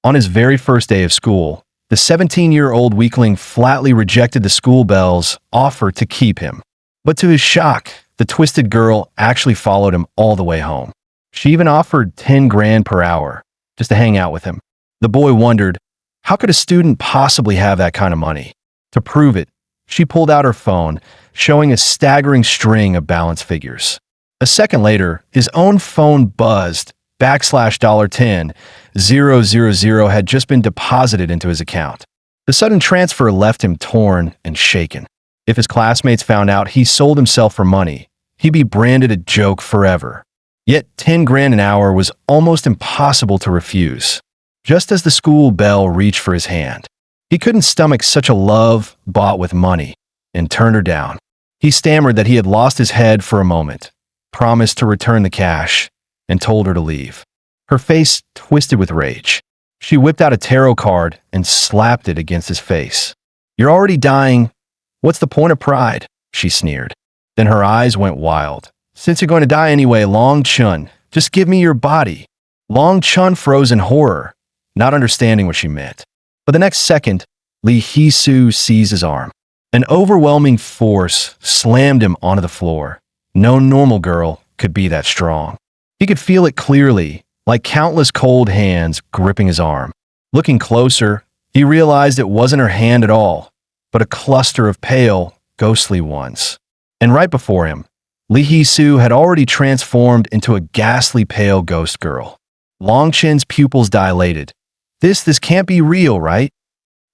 On his very first day of school, the 17-year-old weakling flatly rejected the school bell's offer to keep him. But to his shock, the twisted girl actually followed him all the way home. She even offered 10 grand per hour just to hang out with him. The boy wondered, how could a student possibly have that kind of money? To prove it, she pulled out her phone, showing a staggering string of balance figures. A second later, his own phone buzzed, $10,000 had just been deposited into his account. The sudden transfer left him torn and shaken. If his classmates found out he sold himself for money, he'd be branded a joke forever. Yet 10 grand an hour was almost impossible to refuse. Just as the school bell reached for his hand, he couldn't stomach such a love bought with money and turned her down. He stammered that he had lost his head for a moment, promised to return the cash, and told her to leave. Her face twisted with rage. She whipped out a tarot card and slapped it against his face. "You're already dying. What's the point of pride?" she sneered. Then her eyes went wild. "Since you're going to die anyway, Long Chun, just give me your body." Long Chun froze in horror, not understanding what she meant. But the next second, Lihisu seized his arm. An overwhelming force slammed him onto the floor. No normal girl could be that strong. He could feel it clearly, like countless cold hands gripping his arm. Looking closer, he realized it wasn't her hand at all, but a cluster of pale, ghostly ones. And right before him, Lihisu had already transformed into a ghastly pale ghost girl. Long Chin's pupils dilated. This can't be real, right?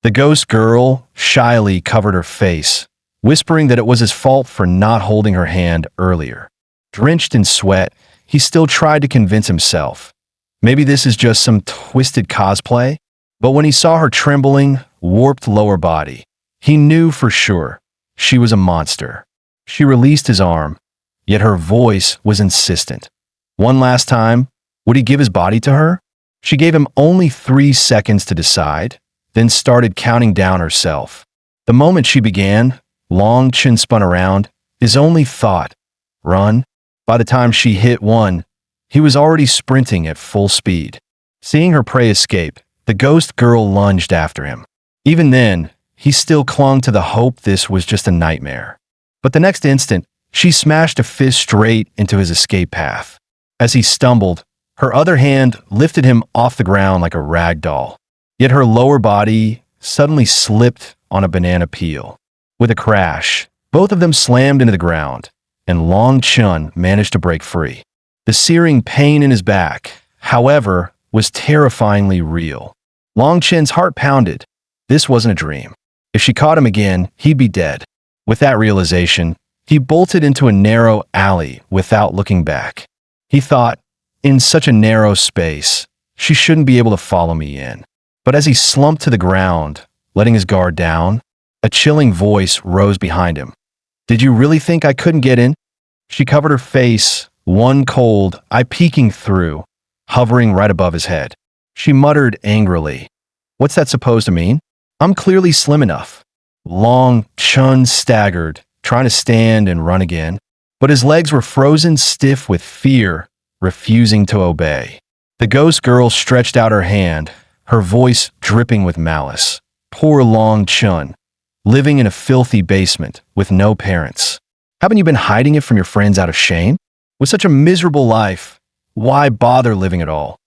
The ghost girl shyly covered her face, whispering that it was his fault for not holding her hand earlier. Drenched in sweat, he still tried to convince himself. Maybe this is just some twisted cosplay? But when he saw her trembling, warped lower body, he knew for sure she was a monster. She released his arm, yet her voice was insistent. One last time, would he give his body to her? She gave him only 3 seconds to decide, then started counting down herself. The moment she began, Long Chin spun around, his only thought, run. By the time she hit 1, he was already sprinting at full speed. Seeing her prey escape, the ghost girl lunged after him. Even then, he still clung to the hope this was just a nightmare. But the next instant, she smashed a fist straight into his escape path. As he stumbled, her other hand lifted him off the ground like a rag doll. Yet her lower body suddenly slipped on a banana peel. With a crash, both of them slammed into the ground, and Long Chun managed to break free. The searing pain in his back, however, was terrifyingly real. Long Chin's heart pounded. This wasn't a dream. If she caught him again, he'd be dead. With that realization, he bolted into a narrow alley without looking back. He thought, in such a narrow space, she shouldn't be able to follow me in. But as he slumped to the ground, letting his guard down, a chilling voice rose behind him. "Did you really think I couldn't get in?" She covered her face, one cold eye peeking through, hovering right above his head. She muttered angrily, "What's that supposed to mean? I'm clearly slim enough." Long Chun staggered, trying to stand and run again, but his legs were frozen stiff with fear, refusing to obey. The ghost girl stretched out her hand, her voice dripping with malice. Poor Long Chun, living in a filthy basement with no parents. Haven't you been hiding it from your friends out of shame? With such a miserable life, why bother living at all?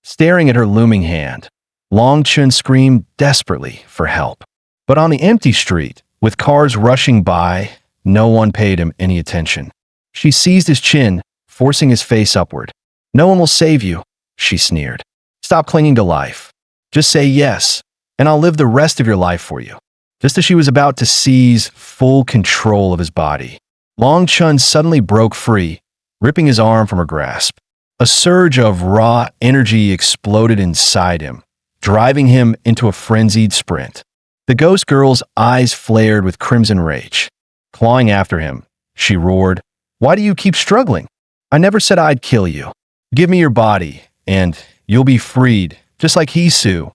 Staring at her looming hand, Long Chun screamed desperately for help. But on the empty street, with cars rushing by, no one paid him any attention. She seized his chin, forcing his face upward. "No one will save you," she sneered. "Stop clinging to life. Just say yes, and I'll live the rest of your life for you." Just as she was about to seize full control of his body, Long Chun suddenly broke free, ripping his arm from her grasp. A surge of raw energy exploded inside him, driving him into a frenzied sprint. The ghost girl's eyes flared with crimson rage. Clawing after him, she roared, "Why do you keep struggling? I never said I'd kill you. Give me your body, and you'll be freed, just like Lihisu."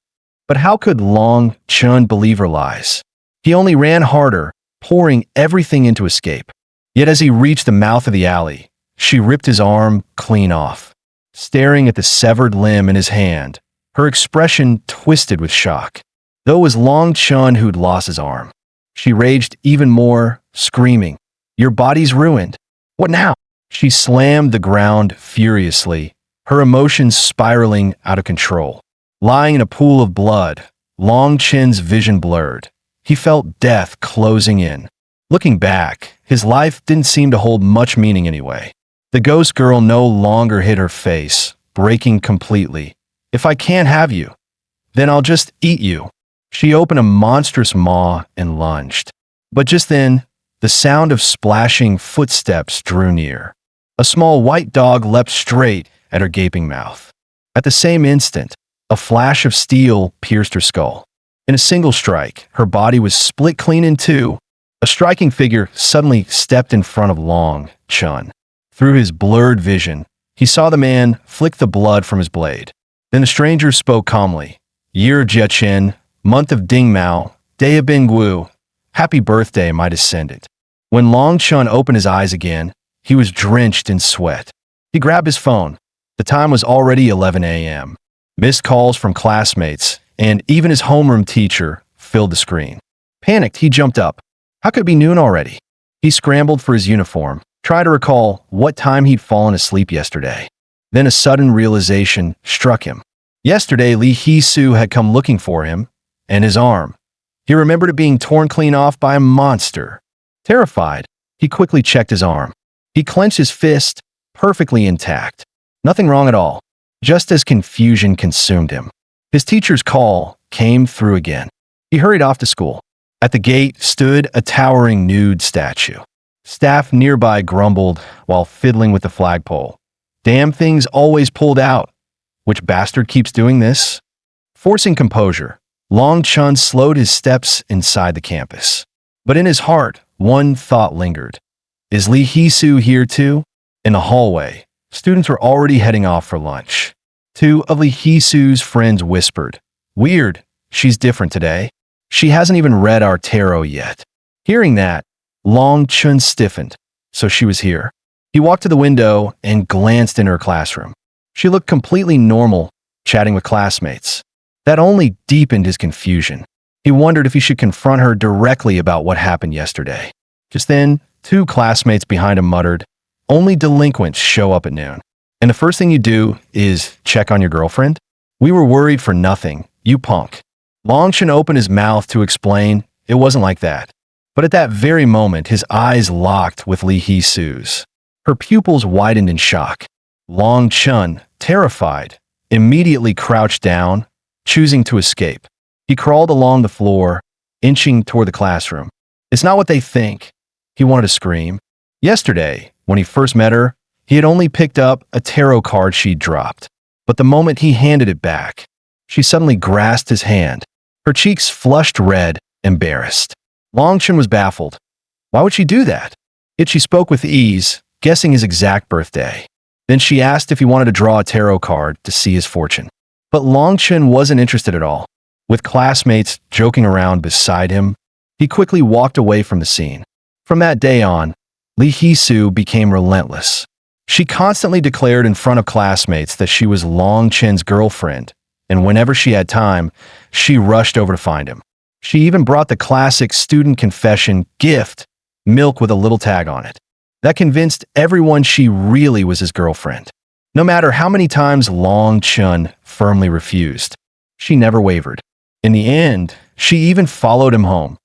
But how could Long Chun believe her lies? He only ran harder, pouring everything into escape. Yet as he reached the mouth of the alley, she ripped his arm clean off. Staring at the severed limb in his hand, her expression twisted with shock. Though it was Long Chun who'd lost his arm. She raged even more, screaming, "Your body's ruined. What now?" She slammed the ground furiously, her emotions spiraling out of control. Lying in a pool of blood, Long Chin's vision blurred. He felt death closing in. Looking back, his life didn't seem to hold much meaning anyway. The ghost girl no longer hid her face, breaking completely. "If I can't have you, then I'll just eat you." She opened a monstrous maw and lunged. But just then, the sound of splashing footsteps drew near. A small white dog leapt straight at her gaping mouth. At the same instant, a flash of steel pierced her skull. In a single strike, her body was split clean in two. A striking figure suddenly stepped in front of Long Chun. Through his blurred vision, he saw the man flick the blood from his blade. Then the stranger spoke calmly. "Year of Dejian, month of Ding Mao, day of Bingwu. Happy birthday, my descendant." When Long Chun opened his eyes again, he was drenched in sweat. He grabbed his phone. The time was already 11 a.m. Missed calls from classmates, and even his homeroom teacher filled the screen. Panicked, he jumped up. How could it be noon already? He scrambled for his uniform, tried to recall what time he'd fallen asleep yesterday. Then a sudden realization struck him. Yesterday, Lihisu had come looking for him, and his arm. He remembered it being torn clean off by a monster. Terrified, he quickly checked his arm. He clenched his fist, perfectly intact. Nothing wrong at all, just as confusion consumed him. His teacher's call came through again. He hurried off to school. At the gate stood a towering nude statue. Staff nearby grumbled while fiddling with the flagpole. "Damn thing's always pulled out. Which bastard keeps doing this?" Forcing composure, Long Chun slowed his steps inside the campus. But in his heart, one thought lingered. Is Lihisu here too? In the hallway, students were already heading off for lunch. Two of Lihisu's friends whispered, "Weird, she's different today. She hasn't even read our tarot yet." Hearing that, Long Chun stiffened. So she was here. He walked to the window and glanced in her classroom. She looked completely normal, chatting with classmates. That only deepened his confusion. He wondered if he should confront her directly about what happened yesterday. Just then, two classmates behind him muttered, "Only delinquents show up at noon. And the first thing you do is check on your girlfriend? We were worried for nothing, you punk." Long Chun opened his mouth to explain it wasn't like that. But at that very moment, his eyes locked with Lihisu's. Her pupils widened in shock. Long Chun, terrified, immediately crouched down, choosing to escape. He crawled along the floor, inching toward the classroom. "It's not what they think." He wanted to scream. Yesterday, when he first met her, he had only picked up a tarot card she'd dropped. But the moment he handed it back, she suddenly grasped his hand. Her cheeks flushed red, embarrassed. Long Chun was baffled. Why would she do that? Yet she spoke with ease, guessing his exact birthday. Then she asked if he wanted to draw a tarot card to see his fortune. But Long Chun wasn't interested at all. With classmates joking around beside him, he quickly walked away from the scene. From that day on, Lihisu became relentless. She constantly declared in front of classmates that she was Long Chun's girlfriend, and whenever she had time, she rushed over to find him. She even brought the classic student confession gift, milk with a little tag on it. That convinced everyone she really was his girlfriend. No matter how many times Long Chun firmly refused, she never wavered. In the end, she even followed him home,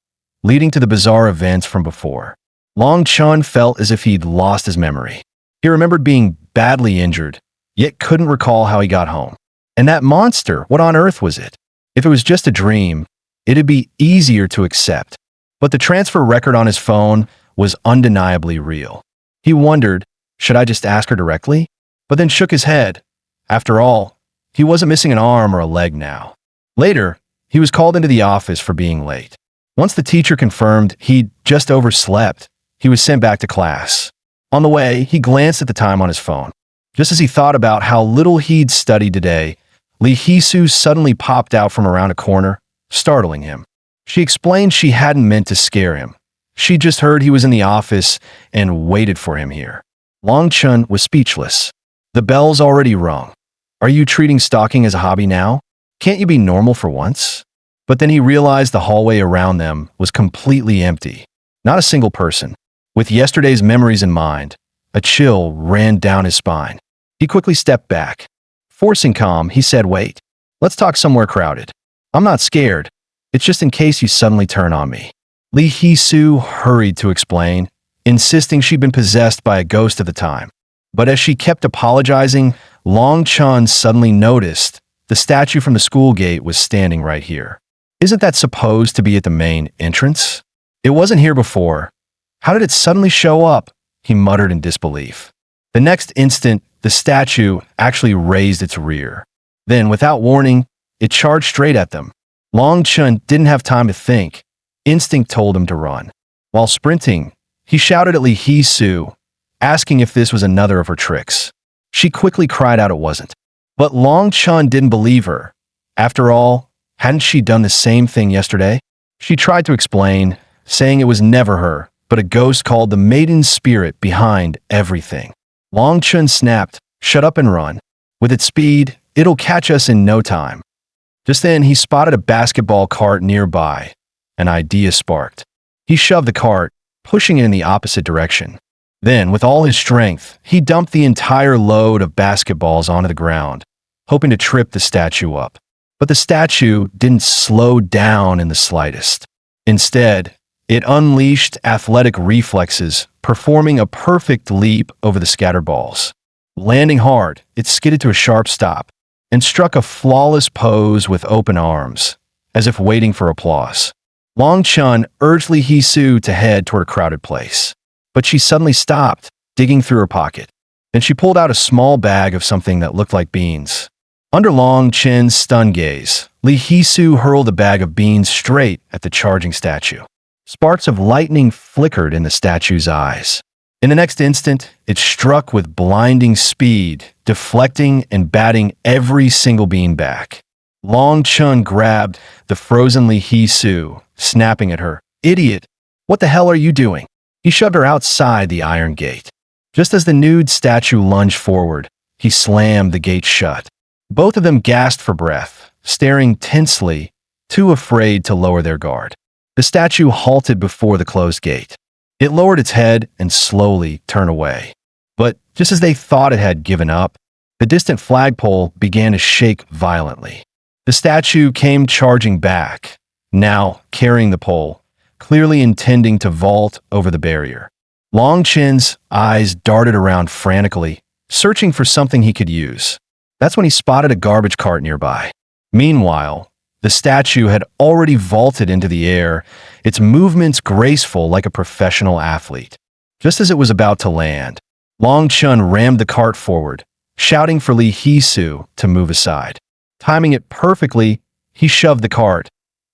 leading to the bizarre events from before. Long Chun felt as if he'd lost his memory. He remembered being badly injured, yet couldn't recall how he got home. And that monster, what on earth was it? If it was just a dream, it'd be easier to accept. But the transfer record on his phone was undeniably real. He wondered, should I just ask her directly? But then shook his head. After all, he wasn't missing an arm or a leg now. Later, he was called into the office for being late. Once the teacher confirmed he'd just overslept, he was sent back to class. On the way, he glanced at the time on his phone. Just as he thought about how little he'd studied today, Lihisu suddenly popped out from around a corner, startling him. She explained she hadn't meant to scare him. She just heard he was in the office and waited for him here. Long Chun was speechless. The bell's already rung. Are you treating stalking as a hobby now? Can't you be normal for once? But then he realized the hallway around them was completely empty. Not a single person. With yesterday's memories in mind, a chill ran down his spine. He quickly stepped back. Forcing calm, he said, "Wait. Let's talk somewhere crowded. I'm not scared. It's just in case you suddenly turn on me." Lihisu hurried to explain, insisting she'd been possessed by a ghost at the time. But as she kept apologizing, Long Chun suddenly noticed the statue from the school gate was standing right here. "Isn't that supposed to be at the main entrance? It wasn't here before. How did it suddenly show up?" he muttered in disbelief. The next instant, the statue actually raised its rear. Then, without warning, it charged straight at them. Long Chun didn't have time to think. Instinct told him to run. While sprinting, he shouted at Lihisu, asking if this was another of her tricks. She quickly cried out it wasn't. But Long Chun didn't believe her. After all, hadn't she done the same thing yesterday? She tried to explain, saying it was never her, but a ghost called the maiden spirit behind everything. Long Chun snapped, "Shut up and run. With its speed, it'll catch us in no time." Just then, he spotted a basketball cart nearby. An idea sparked. He shoved the cart, pushing it in the opposite direction. Then, with all his strength, he dumped the entire load of basketballs onto the ground, hoping to trip the statue up. But the statue didn't slow down in the slightest. Instead, it unleashed athletic reflexes, performing a perfect leap over the scattered balls. Landing hard, it skidded to a sharp stop and struck a flawless pose with open arms, as if waiting for applause. Long Chun urged Lihisu to head toward a crowded place, but she suddenly stopped, digging through her pocket. Then she pulled out a small bag of something that looked like beans. Under Long Chun's stunned gaze, Lihisu hurled the bag of beans straight at the charging statue. Sparks of lightning flickered in the statue's eyes. In the next instant, it struck with blinding speed, deflecting and batting every single bean back. Long Chun grabbed the frozen Lihisu, snapping at her. "Idiot! What the hell are you doing?" He shoved her outside the iron gate. Just as the nude statue lunged forward, he slammed the gate shut. Both of them gasped for breath, staring tensely, too afraid to lower their guard. The statue halted before the closed gate. It lowered its head and slowly turned away. But just as they thought it had given up, the distant flagpole began to shake violently. The statue came charging back, now carrying the pole, clearly intending to vault over the barrier. Long Chin's eyes darted around frantically, searching for something he could use. That's when he spotted a garbage cart nearby. Meanwhile, the statue had already vaulted into the air, its movements graceful like a professional athlete. Just as it was about to land, Long Chun rammed the cart forward, shouting for Lihisu to move aside. Timing it perfectly, he shoved the cart,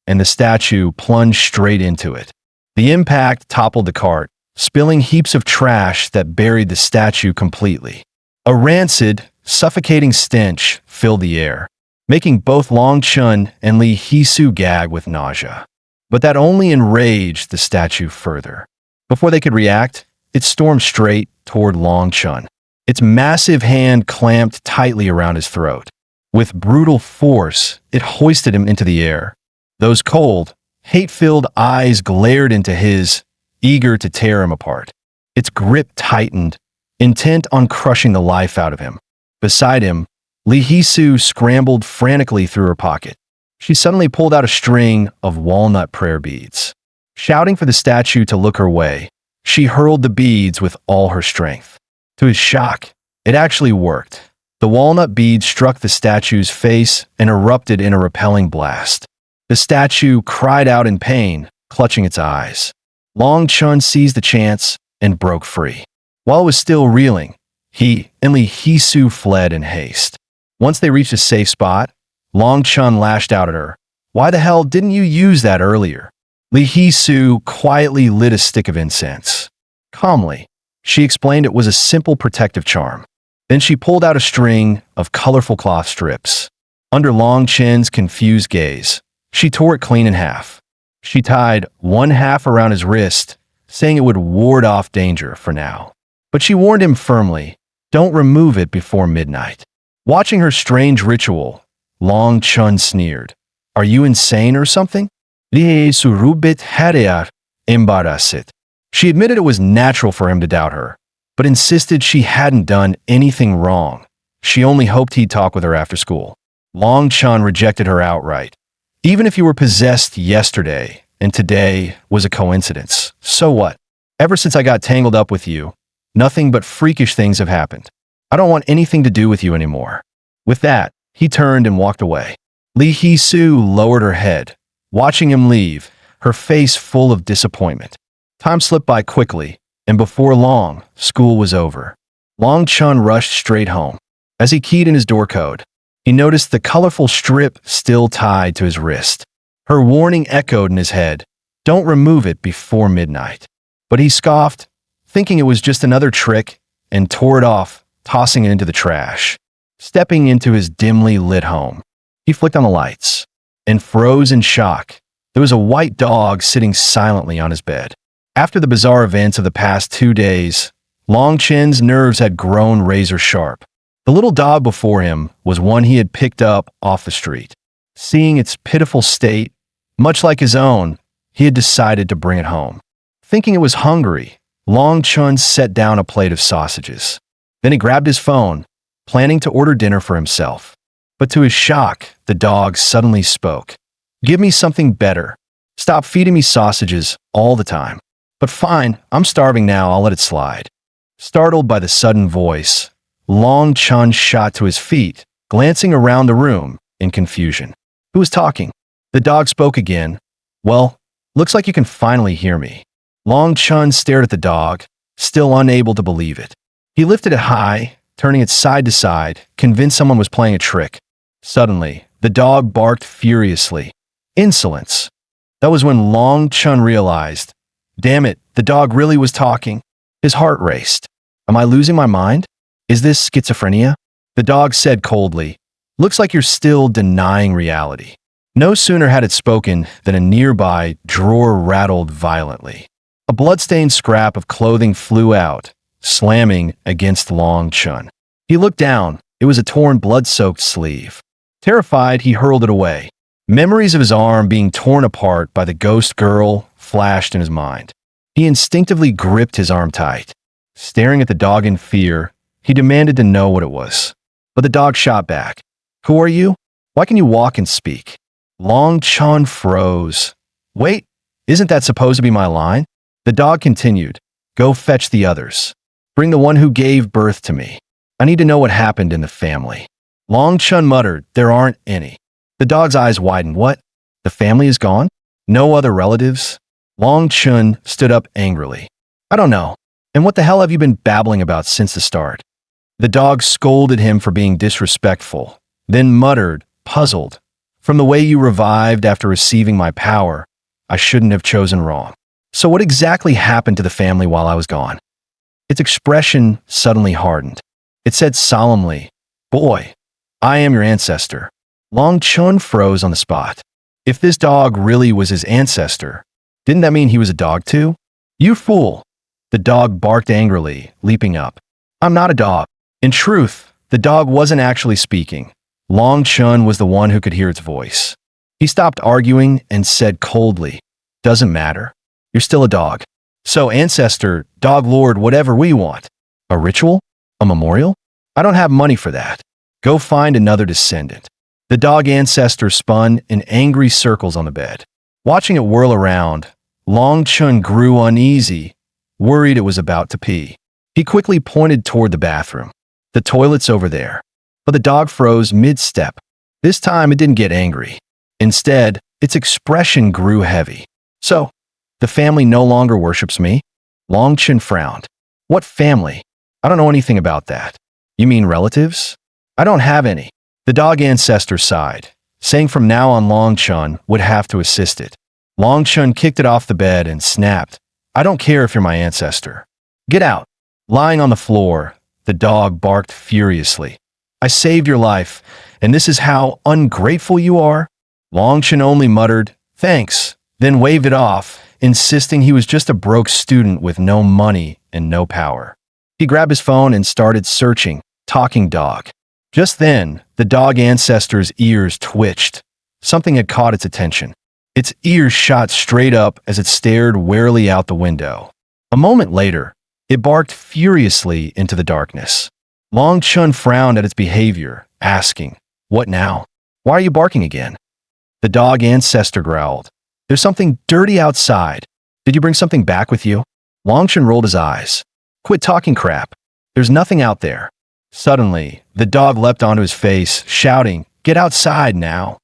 and the statue plunged straight into it. The impact toppled the cart, spilling heaps of trash that buried the statue completely. A rancid, suffocating stench filled the air, making both Long Chun and Lihisu gag with nausea. But that only enraged the statue further. Before they could react, it stormed straight toward Long Chun. Its massive hand clamped tightly around his throat. With brutal force, it hoisted him into the air. Those cold, hate-filled eyes glared into his, eager to tear him apart. Its grip tightened, intent on crushing the life out of him. Beside him, Lihisu scrambled frantically through her pocket. She suddenly pulled out a string of walnut prayer beads. Shouting for the statue to look her way, she hurled the beads with all her strength. To his shock, it actually worked. The walnut beads struck the statue's face and erupted in a repelling blast. The statue cried out in pain, clutching its eyes. Long Chun seized the chance and broke free. While it was still reeling, he and Lihisu fled in haste. Once they reached a safe spot, Long Chun lashed out at her. "Why the hell didn't you use that earlier?" Lihisu quietly lit a stick of incense. Calmly, she explained it was a simple protective charm. Then she pulled out a string of colorful cloth strips. Under Long Chin's confused gaze, she tore it clean in half. She tied one half around his wrist, saying it would ward off danger for now. But she warned him firmly, "Don't remove it before midnight." Watching her strange ritual, Long Chun sneered. Are you insane or something? Lihisu rubit harear embarasit. She admitted it was natural for him to doubt her, but insisted she hadn't done anything wrong. She only hoped he'd talk with her after school. Long Chun rejected her outright. Even if you were possessed yesterday and today was a coincidence, so what? Ever since I got tangled up with you, nothing but freakish things have happened. I don't want anything to do with you anymore. With that, he turned and walked away. Lihisu lowered her head, watching him leave, her face full of disappointment. Time slipped by quickly, and before long, school was over. Long Chun rushed straight home. As he keyed in his door code, he noticed the colorful strip still tied to his wrist. Her warning echoed in his head, "Don't remove it before midnight." But he scoffed, thinking it was just another trick, and tore it off, tossing it into the trash. Stepping into his dimly lit home, he flicked on the lights and froze in shock. There was a white dog sitting silently on his bed. After the bizarre events of the past 2 days, Long Chun's nerves had grown razor sharp. The little dog before him was one he had picked up off the street. Seeing its pitiful state, much like his own, he had decided to bring it home. Thinking it was hungry, Long Chun set down a plate of sausages. Then he grabbed his phone, planning to order dinner for himself. But to his shock, the dog suddenly spoke. "Give me something better. Stop feeding me sausages all the time." "But fine, I'm starving now, I'll let it slide." Startled by the sudden voice, Long Chun shot to his feet, glancing around the room in confusion. Who was talking? The dog spoke again. "Well, looks like you can finally hear me." Long Chun stared at the dog, still unable to believe it. He lifted it high, turning it side to side, convinced someone was playing a trick. Suddenly, the dog barked furiously. Insolence. That was when Long Chun realized, damn it, the dog really was talking. His heart raced. Am I losing my mind? Is this schizophrenia? The dog said coldly, "Looks like you're still denying reality." No sooner had it spoken than a nearby drawer rattled violently. A bloodstained scrap of clothing flew out, slamming against Long Chun. He looked down. It was a torn, blood-soaked sleeve. Terrified, he hurled it away. Memories of his arm being torn apart by the ghost girl flashed in his mind. He instinctively gripped his arm tight. Staring at the dog in fear, he demanded to know what it was. But the dog shot back. "Who are you? Why can you walk and speak?" Long Chun froze. "Wait, isn't that supposed to be my line?" The dog continued, "Go fetch the others. Bring the one who gave birth to me. I need to know what happened in the family." Long Chun muttered, "There aren't any." The dog's eyes widened. "What? The family is gone? No other relatives?" Long Chun stood up angrily. "I don't know. And what the hell have you been babbling about since the start?" The dog scolded him for being disrespectful, then muttered, puzzled, "From the way you revived after receiving my power, I shouldn't have chosen wrong. So what exactly happened to the family while I was gone?" Its expression suddenly hardened. It said solemnly, "Boy, I am your ancestor." Long Chun froze on the spot. If this dog really was his ancestor, didn't that mean he was a dog too? "You fool!" The dog barked angrily, leaping up. "I'm not a dog." In truth, the dog wasn't actually speaking. Long Chun was the one who could hear its voice. He stopped arguing and said coldly, "Doesn't matter. You're still a dog. So ancestor, dog lord, whatever we want. A ritual? A memorial? I don't have money for that. Go find another descendant." The dog ancestor spun in angry circles on the bed. Watching it whirl around, Long Chun grew uneasy, worried it was about to pee. He quickly pointed toward the bathroom. "The toilet's over there." But the dog froze mid-step. This time it didn't get angry. Instead, its expression grew heavy. "So, the family no longer worships me?" Long Chun frowned. "What family? I don't know anything about that." "You mean relatives?" "I don't have any." The dog ancestor sighed, saying from now on Long Chun would have to assist it. Long Chun kicked it off the bed and snapped, "I don't care if you're my ancestor. Get out." Lying on the floor, the dog barked furiously. "I saved your life, and this is how ungrateful you are?" Long Chun only muttered, "Thanks," then waved it off, insisting he was just a broke student with no money and no power. He grabbed his phone and started searching, talking dog. Just then, the dog ancestor's ears twitched. Something had caught its attention. Its ears shot straight up as it stared warily out the window. A moment later, it barked furiously into the darkness. Long Chun frowned at its behavior, asking, "What now? Why are you barking again?" The dog ancestor growled, "There's something dirty outside. Did you bring something back with you?" Long Chun rolled his eyes. "Quit talking crap. There's nothing out there." Suddenly, the dog leapt onto his face, shouting, "Get outside now."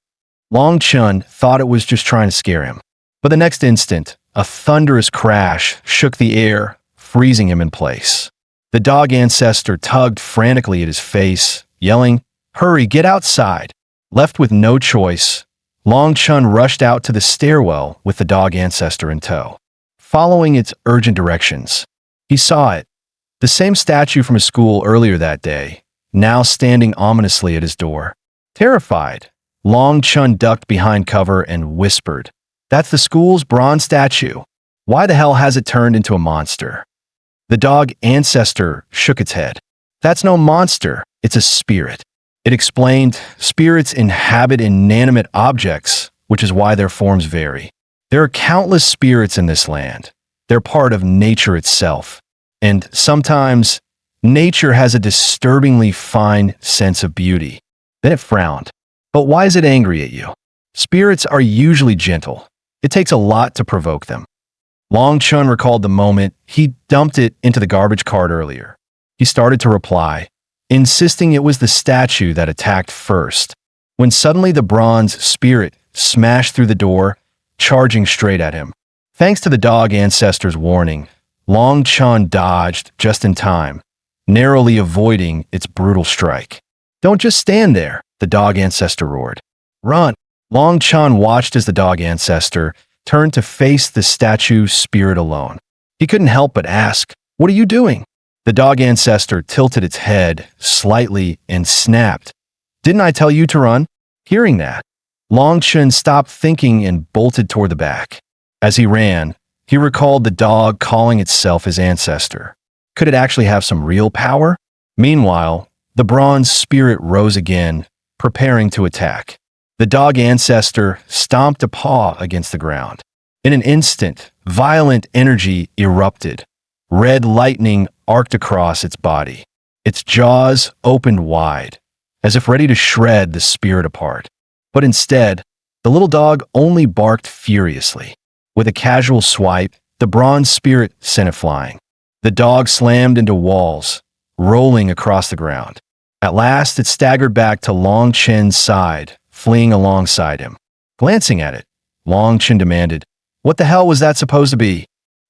Long Chun thought it was just trying to scare him. But the next instant, a thunderous crash shook the air, freezing him in place. The dog ancestor tugged frantically at his face, yelling, "Hurry, get outside." Left with no choice, Long Chun rushed out to the stairwell with the dog ancestor in tow. Following its urgent directions, he saw it, the same statue from his school earlier that day, now standing ominously at his door. Terrified, Long Chun ducked behind cover and whispered, "That's the school's bronze statue. Why the hell has it turned into a monster?" The dog ancestor shook its head. "That's no monster, it's a spirit." It explained, spirits inhabit inanimate objects, which is why their forms vary. There are countless spirits in this land. They're part of nature itself. And sometimes, nature has a disturbingly fine sense of beauty. Then it frowned. "But why is it angry at you? Spirits are usually gentle. It takes a lot to provoke them." Long Chun recalled the moment he dumped it into the garbage cart earlier. He started to reply, insisting it was the statue that attacked first, when suddenly the bronze spirit smashed through the door, charging straight at him. Thanks to the dog ancestor's warning, Long Chun dodged just in time, narrowly avoiding its brutal strike. "Don't just stand there," the dog ancestor roared. "Run!" Long Chun watched as the dog ancestor turned to face the statue spirit alone. He couldn't help but ask, "What are you doing?" The dog ancestor tilted its head slightly and snapped, "Didn't I tell you to run?" Hearing that, Long Chun stopped thinking and bolted toward the back. As he ran, he recalled the dog calling itself his ancestor. Could it actually have some real power? Meanwhile, the bronze spirit rose again, preparing to attack. The dog ancestor stomped a paw against the ground. In an instant, violent energy erupted. Red lightning arced across its body. Its jaws opened wide, as if ready to shred the spirit apart. But instead, the little dog only barked furiously. With a casual swipe, the bronze spirit sent it flying. The dog slammed into walls, rolling across the ground. At last, it staggered back to Long Chun's side, fleeing alongside him. Glancing at it, Long Chun demanded, "What the hell was that supposed to be?"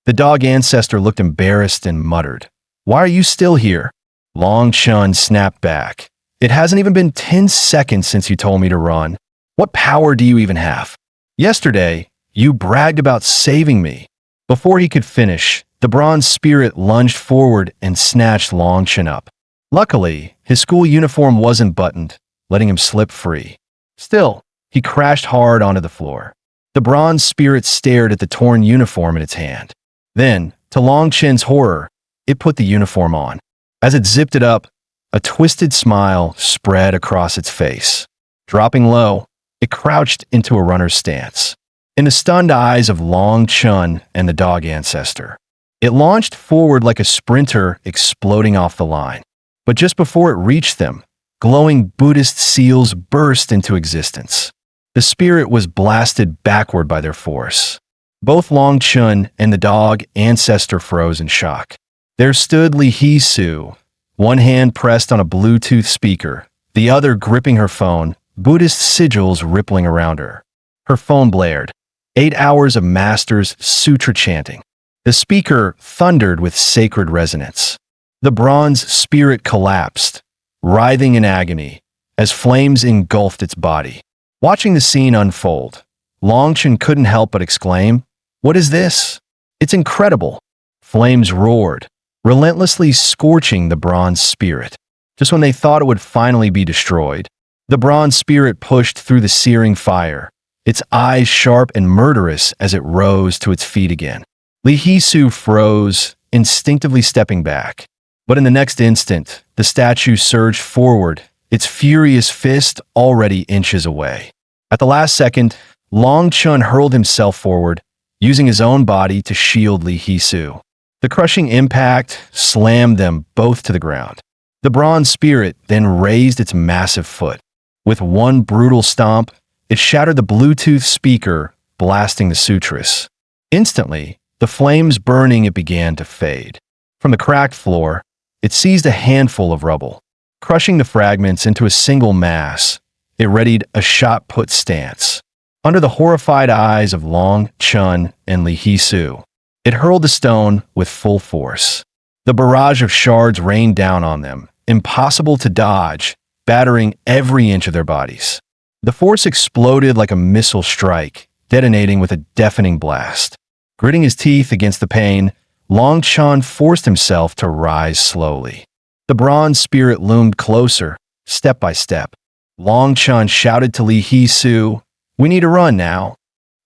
The dog ancestor looked embarrassed and muttered, "Why are you still here?" Long Chun snapped back, "It hasn't even been 10 seconds since you told me to run. What power do you even have? Yesterday, you bragged about saving me." Before he could finish, the bronze spirit lunged forward and snatched Long Chun up. Luckily, his school uniform wasn't buttoned, letting him slip free. Still, he crashed hard onto the floor. The bronze spirit stared at the torn uniform in its hand. Then, to Long Chun's horror, it put the uniform on. As it zipped it up, a twisted smile spread across its face. Dropping low, it crouched into a runner's stance. In the stunned eyes of Long Chun and the dog ancestor, it launched forward like a sprinter exploding off the line. But just before it reached them, glowing Buddhist seals burst into existence. The spirit was blasted backward by their force. Both Long Chun and the dog ancestor froze in shock. There stood Lihisu, one hand pressed on a Bluetooth speaker, the other gripping her phone, Buddhist sigils rippling around her. Her phone blared. 8 hours of master's sutra chanting. The speaker thundered with sacred resonance. The bronze spirit collapsed, writhing in agony, as flames engulfed its body. Watching the scene unfold, Long Chun couldn't help but exclaim, "What is this? It's incredible." Flames roared, relentlessly scorching the bronze spirit. Just when they thought it would finally be destroyed, the bronze spirit pushed through the searing fire, its eyes sharp and murderous as it rose to its feet again. Lihisu froze, instinctively stepping back. But in the next instant, the statue surged forward, its furious fist already inches away. At the last second, Long Chun hurled himself forward, using his own body to shield Lihisu. The crushing impact slammed them both to the ground. The bronze spirit then raised its massive foot. With one brutal stomp, it shattered the Bluetooth speaker, blasting the sutras. Instantly, the flames burning it began to fade. From the cracked floor, it seized a handful of rubble. Crushing the fragments into a single mass, it readied a shot-put stance. Under the horrified eyes of Long Chun and Lihisu, it hurled the stone with full force. The barrage of shards rained down on them, impossible to dodge, battering every inch of their bodies. The force exploded like a missile strike, detonating with a deafening blast. Gritting his teeth against the pain, Long Chun forced himself to rise slowly. The bronze spirit loomed closer, step by step. Long Chun shouted to Lihisu, "We need to run now."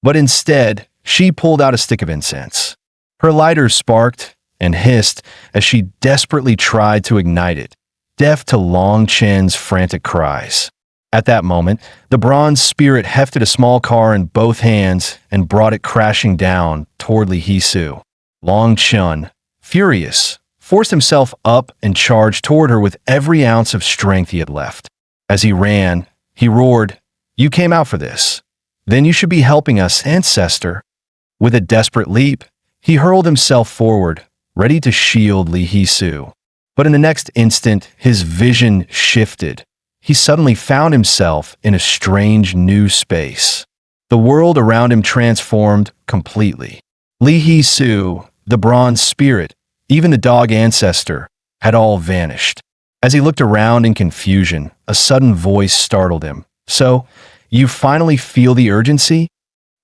But instead, she pulled out a stick of incense. Her lighter sparked and hissed as she desperately tried to ignite it, deaf to Long Chun's frantic cries. At that moment, the bronze spirit hefted a small car in both hands and brought it crashing down toward Lihisu. Long Chun, furious, forced himself up and charged toward her with every ounce of strength he had left. As he ran, he roared, "You came out for this. Then you should be helping us, ancestor." With a desperate leap, he hurled himself forward, ready to shield Lihisu. But in the next instant, his vision shifted. He suddenly found himself in a strange new space. The world around him transformed completely. Lihisu, the bronze spirit, even the dog ancestor, had all vanished. As he looked around in confusion, a sudden voice startled him. "So, you finally feel the urgency?"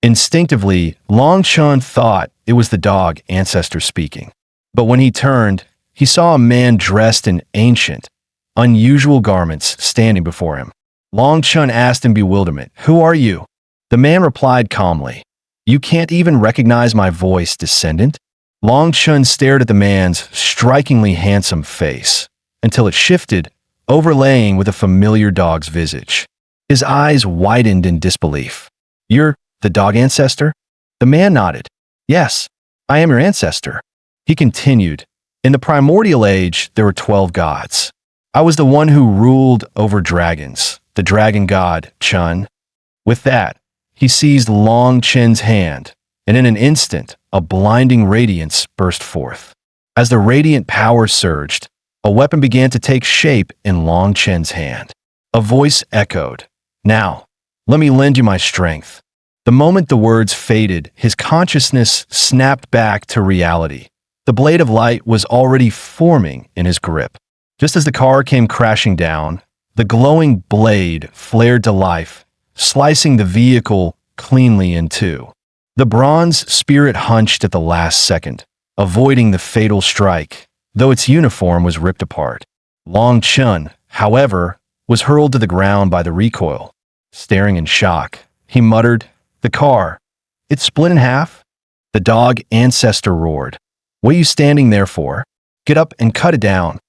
Instinctively, Long Chun thought it was the dog ancestor speaking. But when he turned, he saw a man dressed in ancient, unusual garments standing before him. Long Chun asked in bewilderment, "Who are you?" The man replied calmly, "You can't even recognize my voice, descendant?" Long Chun stared at the man's strikingly handsome face until it shifted, overlaying with a familiar dog's visage. His eyes widened in disbelief. "You're the dog ancestor?" The man nodded. "Yes, I am your ancestor." He continued, "In the primordial age, there were 12 gods. I was the one who ruled over dragons, the dragon god, Chun." With that, he seized Long Chun's hand, and in an instant, a blinding radiance burst forth. As the radiant power surged, a weapon began to take shape in Long Chun's hand. A voice echoed, "Now, let me lend you my strength." The moment the words faded, his consciousness snapped back to reality. The blade of light was already forming in his grip. Just as the car came crashing down, the glowing blade flared to life, slicing the vehicle cleanly in two. The bronze spirit hunched at the last second, avoiding the fatal strike, though its uniform was ripped apart. Long Chun, however, was hurled to the ground by the recoil. Staring in shock, he muttered, "The car, it split in half?" The dog ancestor roared, "What are you standing there for? Get up and cut it down."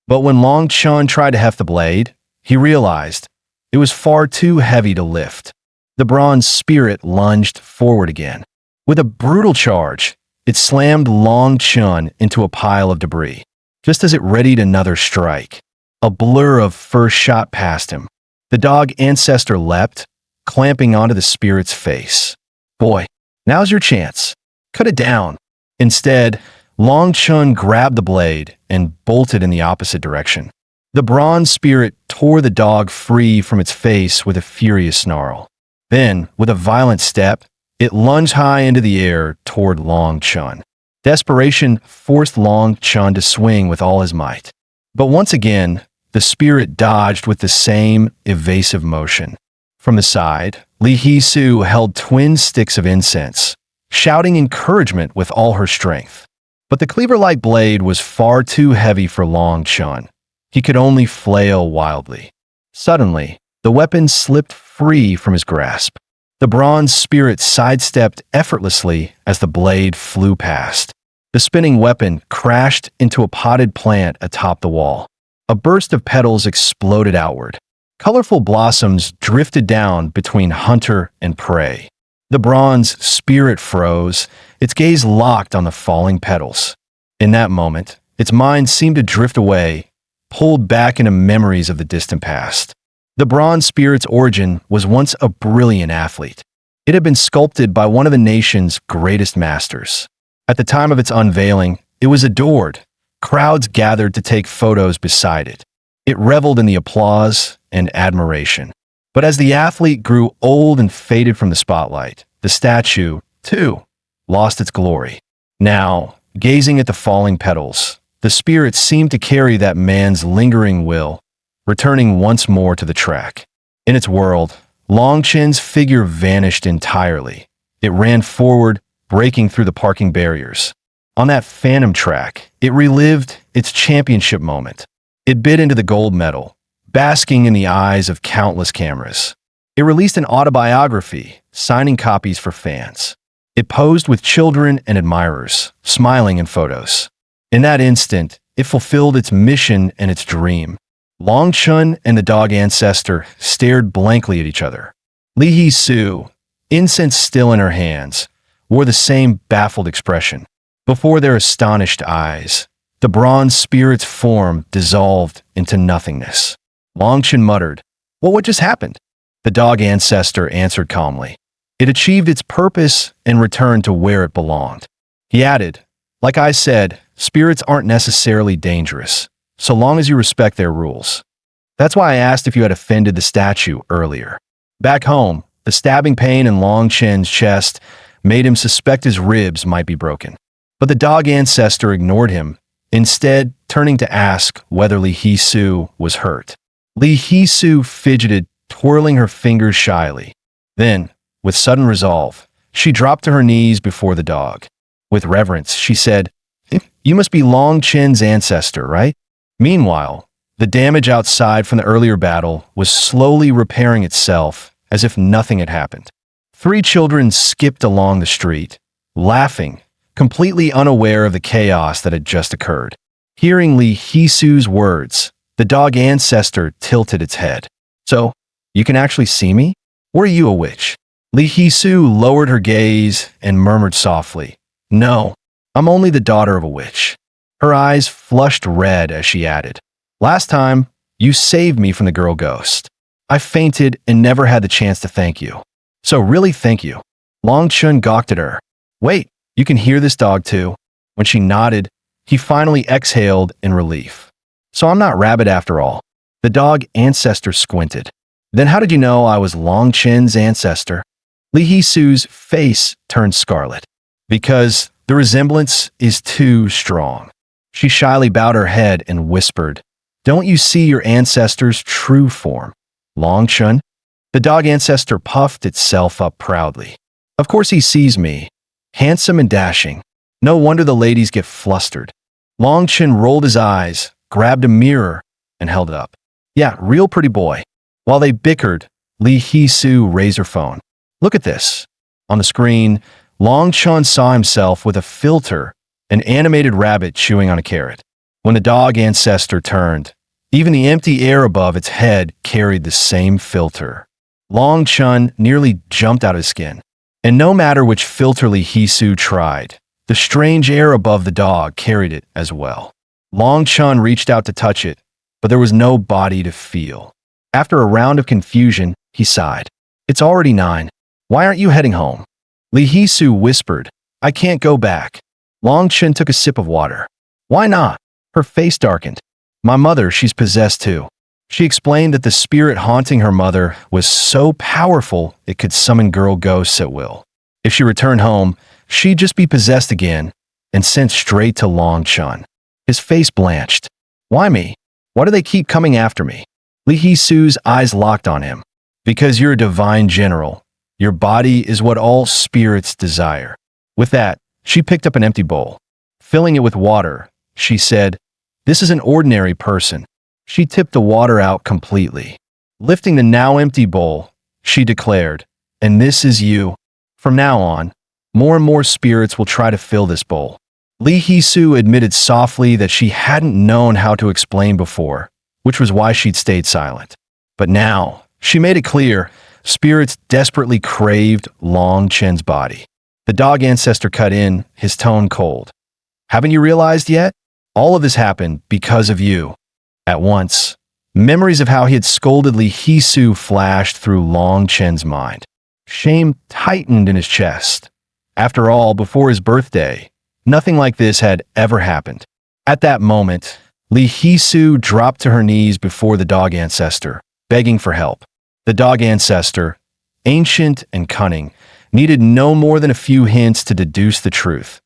But when Long Chun tried to heft the blade, he realized it was far too heavy to lift. The bronze spirit lunged forward again. With a brutal charge, it slammed Long Chun into a pile of debris. Just as it readied another strike, a blur of first shot past him. The dog ancestor leapt, clamping onto the spirit's face. "Boy, now's your chance. Cut it down." Instead, Long Chun grabbed the blade and bolted in the opposite direction. The bronze spirit tore the dog free from its face with a furious snarl. Then, with a violent step, it lunged high into the air toward Long Chun. Desperation forced Long Chun to swing with all his might. But once again, the spirit dodged with the same evasive motion. From the side, Lihisu held twin sticks of incense, shouting encouragement with all her strength. But the cleaver-like blade was far too heavy for Long Chun. He could only flail wildly. Suddenly, the weapon slipped free from his grasp. The bronze spirit sidestepped effortlessly as the blade flew past. The spinning weapon crashed into a potted plant atop the wall. A burst of petals exploded outward. Colorful blossoms drifted down between hunter and prey. The bronze spirit froze, its gaze locked on the falling petals. In that moment, its mind seemed to drift away, pulled back into memories of the distant past. The bronze spirit's origin was once a brilliant athlete. It had been sculpted by one of the nation's greatest masters. At the time of its unveiling, it was adored. Crowds gathered to take photos beside it. It reveled in the applause and admiration. But as the athlete grew old and faded from the spotlight, the statue, too, lost its glory. Now, gazing at the falling petals, the spirit seemed to carry that man's lingering will, returning once more to the track. In its world, Longchen's figure vanished entirely. It ran forward, breaking through the parking barriers. On that phantom track, it relived its championship moment. It bit into the gold medal, basking in the eyes of countless cameras. It released an autobiography, signing copies for fans. It posed with children and admirers, smiling in photos. In that instant, it fulfilled its mission and its dream. Long Chun and the dog ancestor stared blankly at each other. Lihisu, incense still in her hands, wore the same baffled expression. Before their astonished eyes, the bronze spirit's form dissolved into nothingness. Longchen muttered, "Well, what just happened?" The dog ancestor answered calmly. It achieved its purpose and returned to where it belonged. He added, "Like I said, spirits aren't necessarily dangerous, so long as you respect their rules. That's why I asked if you had offended the statue earlier." Back home, the stabbing pain in Longchen's chest made him suspect his ribs might be broken. But the dog ancestor ignored him, instead turning to ask whether Lihisu was hurt. Lihisu fidgeted, twirling her fingers shyly. Then, with sudden resolve, she dropped to her knees before the dog. With reverence, she said, "You must be Longchen's ancestor, right?" Meanwhile, the damage outside from the earlier battle was slowly repairing itself as if nothing had happened. 3 children skipped along the street, laughing, completely unaware of the chaos that had just occurred. Hearing Lihisu's words, the dog ancestor tilted its head. "So, you can actually see me? Or are you a witch?" Lihisu lowered her gaze and murmured softly, "No, I'm only the daughter of a witch." Her eyes flushed red as she added, "Last time, you saved me from the girl ghost. I fainted and never had the chance to thank you. So really thank you." Long Chun gawked at her. "Wait, you can hear this dog too?" When she nodded, he finally exhaled in relief. "So I'm not rabid after all." The dog ancestor squinted. "Then how did you know I was Long Chen's ancestor?" Lihisu's face turned scarlet. "Because the resemblance is too strong." She shyly bowed her head and whispered, "Don't you see your ancestor's true form, Long Chun?" The dog ancestor puffed itself up proudly. "Of course he sees me, handsome and dashing. No wonder the ladies get flustered." Long Chun rolled his eyes, grabbed a mirror, and held it up. "Yeah, real pretty boy." While they bickered, Lihisu raised her phone. "Look at this." On the screen, Long Chun saw himself with a filter, an animated rabbit chewing on a carrot. When the dog ancestor turned, even the empty air above its head carried the same filter. Long Chun nearly jumped out of his skin. And no matter which filter Lihisu tried, the strange air above the dog carried it as well. Long Chun reached out to touch it, but there was no body to feel. After a round of confusion, he sighed. "It's already 9. Why aren't you heading home?" Lihisu whispered, "I can't go back." Long Chun took a sip of water. "Why not?" Her face darkened. "My mother, she's possessed too." She explained that the spirit haunting her mother was so powerful it could summon girl ghosts at will. If she returned home, she'd just be possessed again and sent straight to Long Chun. His face blanched. "Why me? Why do they keep coming after me?" Lihisu's eyes locked on him. "Because you're a divine general. Your body is what all spirits desire." With that, she picked up an empty bowl. Filling it with water, she said, "This is an ordinary person." She tipped the water out completely. Lifting the now empty bowl, she declared, "And this is you. From now on, more and more spirits will try to fill this bowl." Lihisu admitted softly that she hadn't known how to explain before, which was why she'd stayed silent. But now, she made it clear, spirits desperately craved Long Chen's body. The dog ancestor cut in, his tone cold. Haven't you realized yet? All of this happened because of you. At once, memories of how he had scolded Lihisu flashed through Long Chen's mind. Shame tightened in his chest. After all, before his birthday, nothing like this had ever happened. At that moment, Lihisu dropped to her knees before the dog ancestor, begging for help. The dog ancestor, ancient and cunning, needed no more than a few hints to deduce the truth.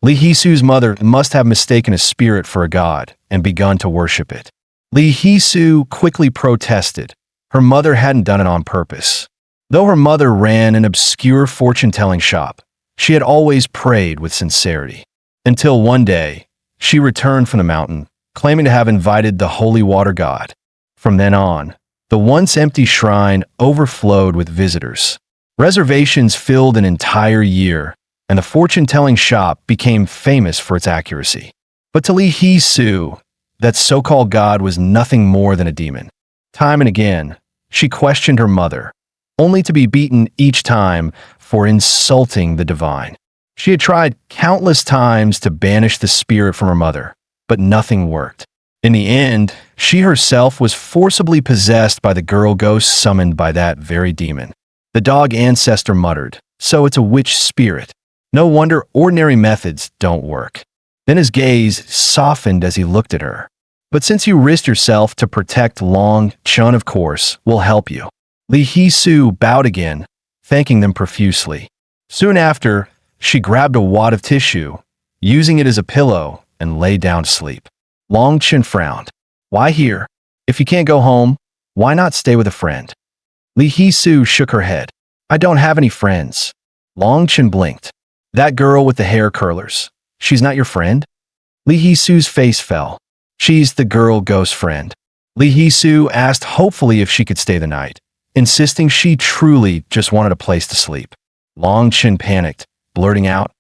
Lihisu's mother must have mistaken a spirit for a god and begun to worship it. Lihisu quickly protested. Her mother hadn't done it on purpose. Though her mother ran an obscure fortune-telling shop, she had always prayed with sincerity. Until one day, she returned from the mountain, claiming to have invited the holy water god. From then on, the once empty shrine overflowed with visitors. Reservations filled an entire year, and the fortune-telling shop became famous for its accuracy. But to Lihisu, that so-called god was nothing more than a demon. Time and again, she questioned her mother, only to be beaten each time for insulting the divine. She had tried countless times to banish the spirit from her mother, but nothing worked. In the end, she herself was forcibly possessed by the girl ghost summoned by that very demon. The dog ancestor muttered, "So it's a witch spirit. No wonder ordinary methods don't work." Then his gaze softened as he looked at her. "But since you risked yourself to protect Long, Chun, of course, will help you." Lihisu bowed again, thanking them profusely. Soon after, she grabbed a wad of tissue, using it as a pillow, and lay down to sleep. Long Chun frowned. "Why here? If you can't go home, why not stay with a friend?" Lihisu shook her head. "I don't have any friends." Long Chun blinked. "That girl with the hair curlers, she's not your friend?" Lihisu's face fell. "She's the girl ghost friend." Lihisu asked hopefully if she could stay the night, insisting she truly just wanted a place to sleep. Long Chun panicked, blurting out,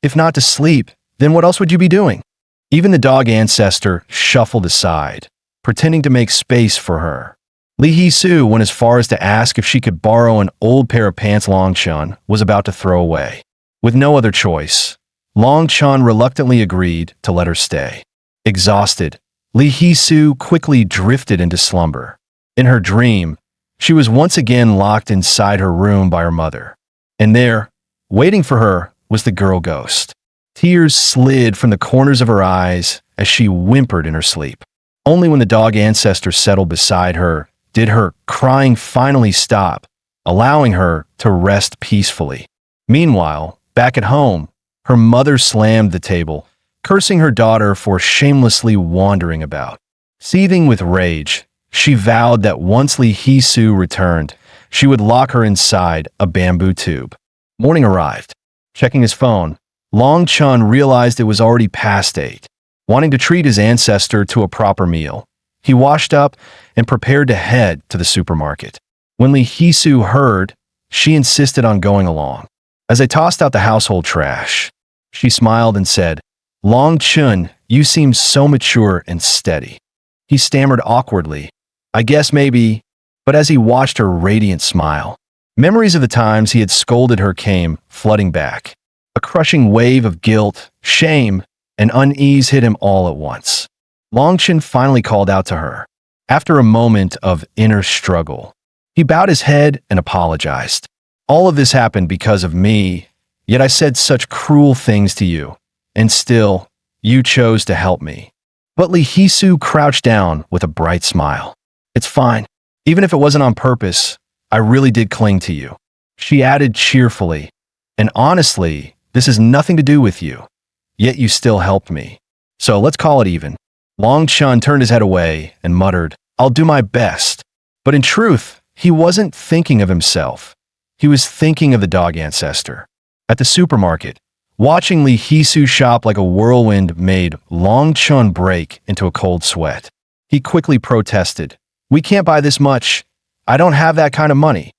"If not to sleep, then what else would you be doing?" Even the dog ancestor shuffled aside, pretending to make space for her. Lihisu went as far as to ask if she could borrow an old pair of pants Long Chun was about to throw away. With no other choice, Long Chun reluctantly agreed to let her stay. Exhausted, Lihisu quickly drifted into slumber. In her dream, she was once again locked inside her room by her mother. And there, waiting for her, was the girl ghost. Tears slid from the corners of her eyes as she whimpered in her sleep. Only when the dog ancestor settled beside her did her crying finally stop, allowing her to rest peacefully. Meanwhile, back at home, her mother slammed the table, cursing her daughter for shamelessly wandering about. Seething with rage, she vowed that once Lihisu returned, she would lock her inside a bamboo tube. Morning arrived. Checking his phone, Long Chun realized it was already past 8. Wanting to treat his ancestor to a proper meal, he washed up and prepared to head to the supermarket. When Lihisu heard, she insisted on going along. As they tossed out the household trash, she smiled and said, "Long Chun, you seem so mature and steady." He stammered awkwardly, "I guess maybe," but as he watched her radiant smile, memories of the times he had scolded her came flooding back. A crushing wave of guilt, shame, and unease hit him all at once. Long Chun finally called out to her. After a moment of inner struggle, he bowed his head and apologized. "All of this happened because of me, yet I said such cruel things to you, and still, you chose to help me." But Lihisu crouched down with a bright smile. "It's fine. Even if it wasn't on purpose, I really did cling to you." She added cheerfully, "And honestly, this has nothing to do with you. Yet you still helped me. So let's call it even." Long Chun turned his head away and muttered, "I'll do my best." But in truth, he wasn't thinking of himself. He was thinking of the dog ancestor. At the supermarket, watching Lihisu shop like a whirlwind made Long Chun break into a cold sweat. He quickly protested, "We can't buy this much. I don't have that kind of money."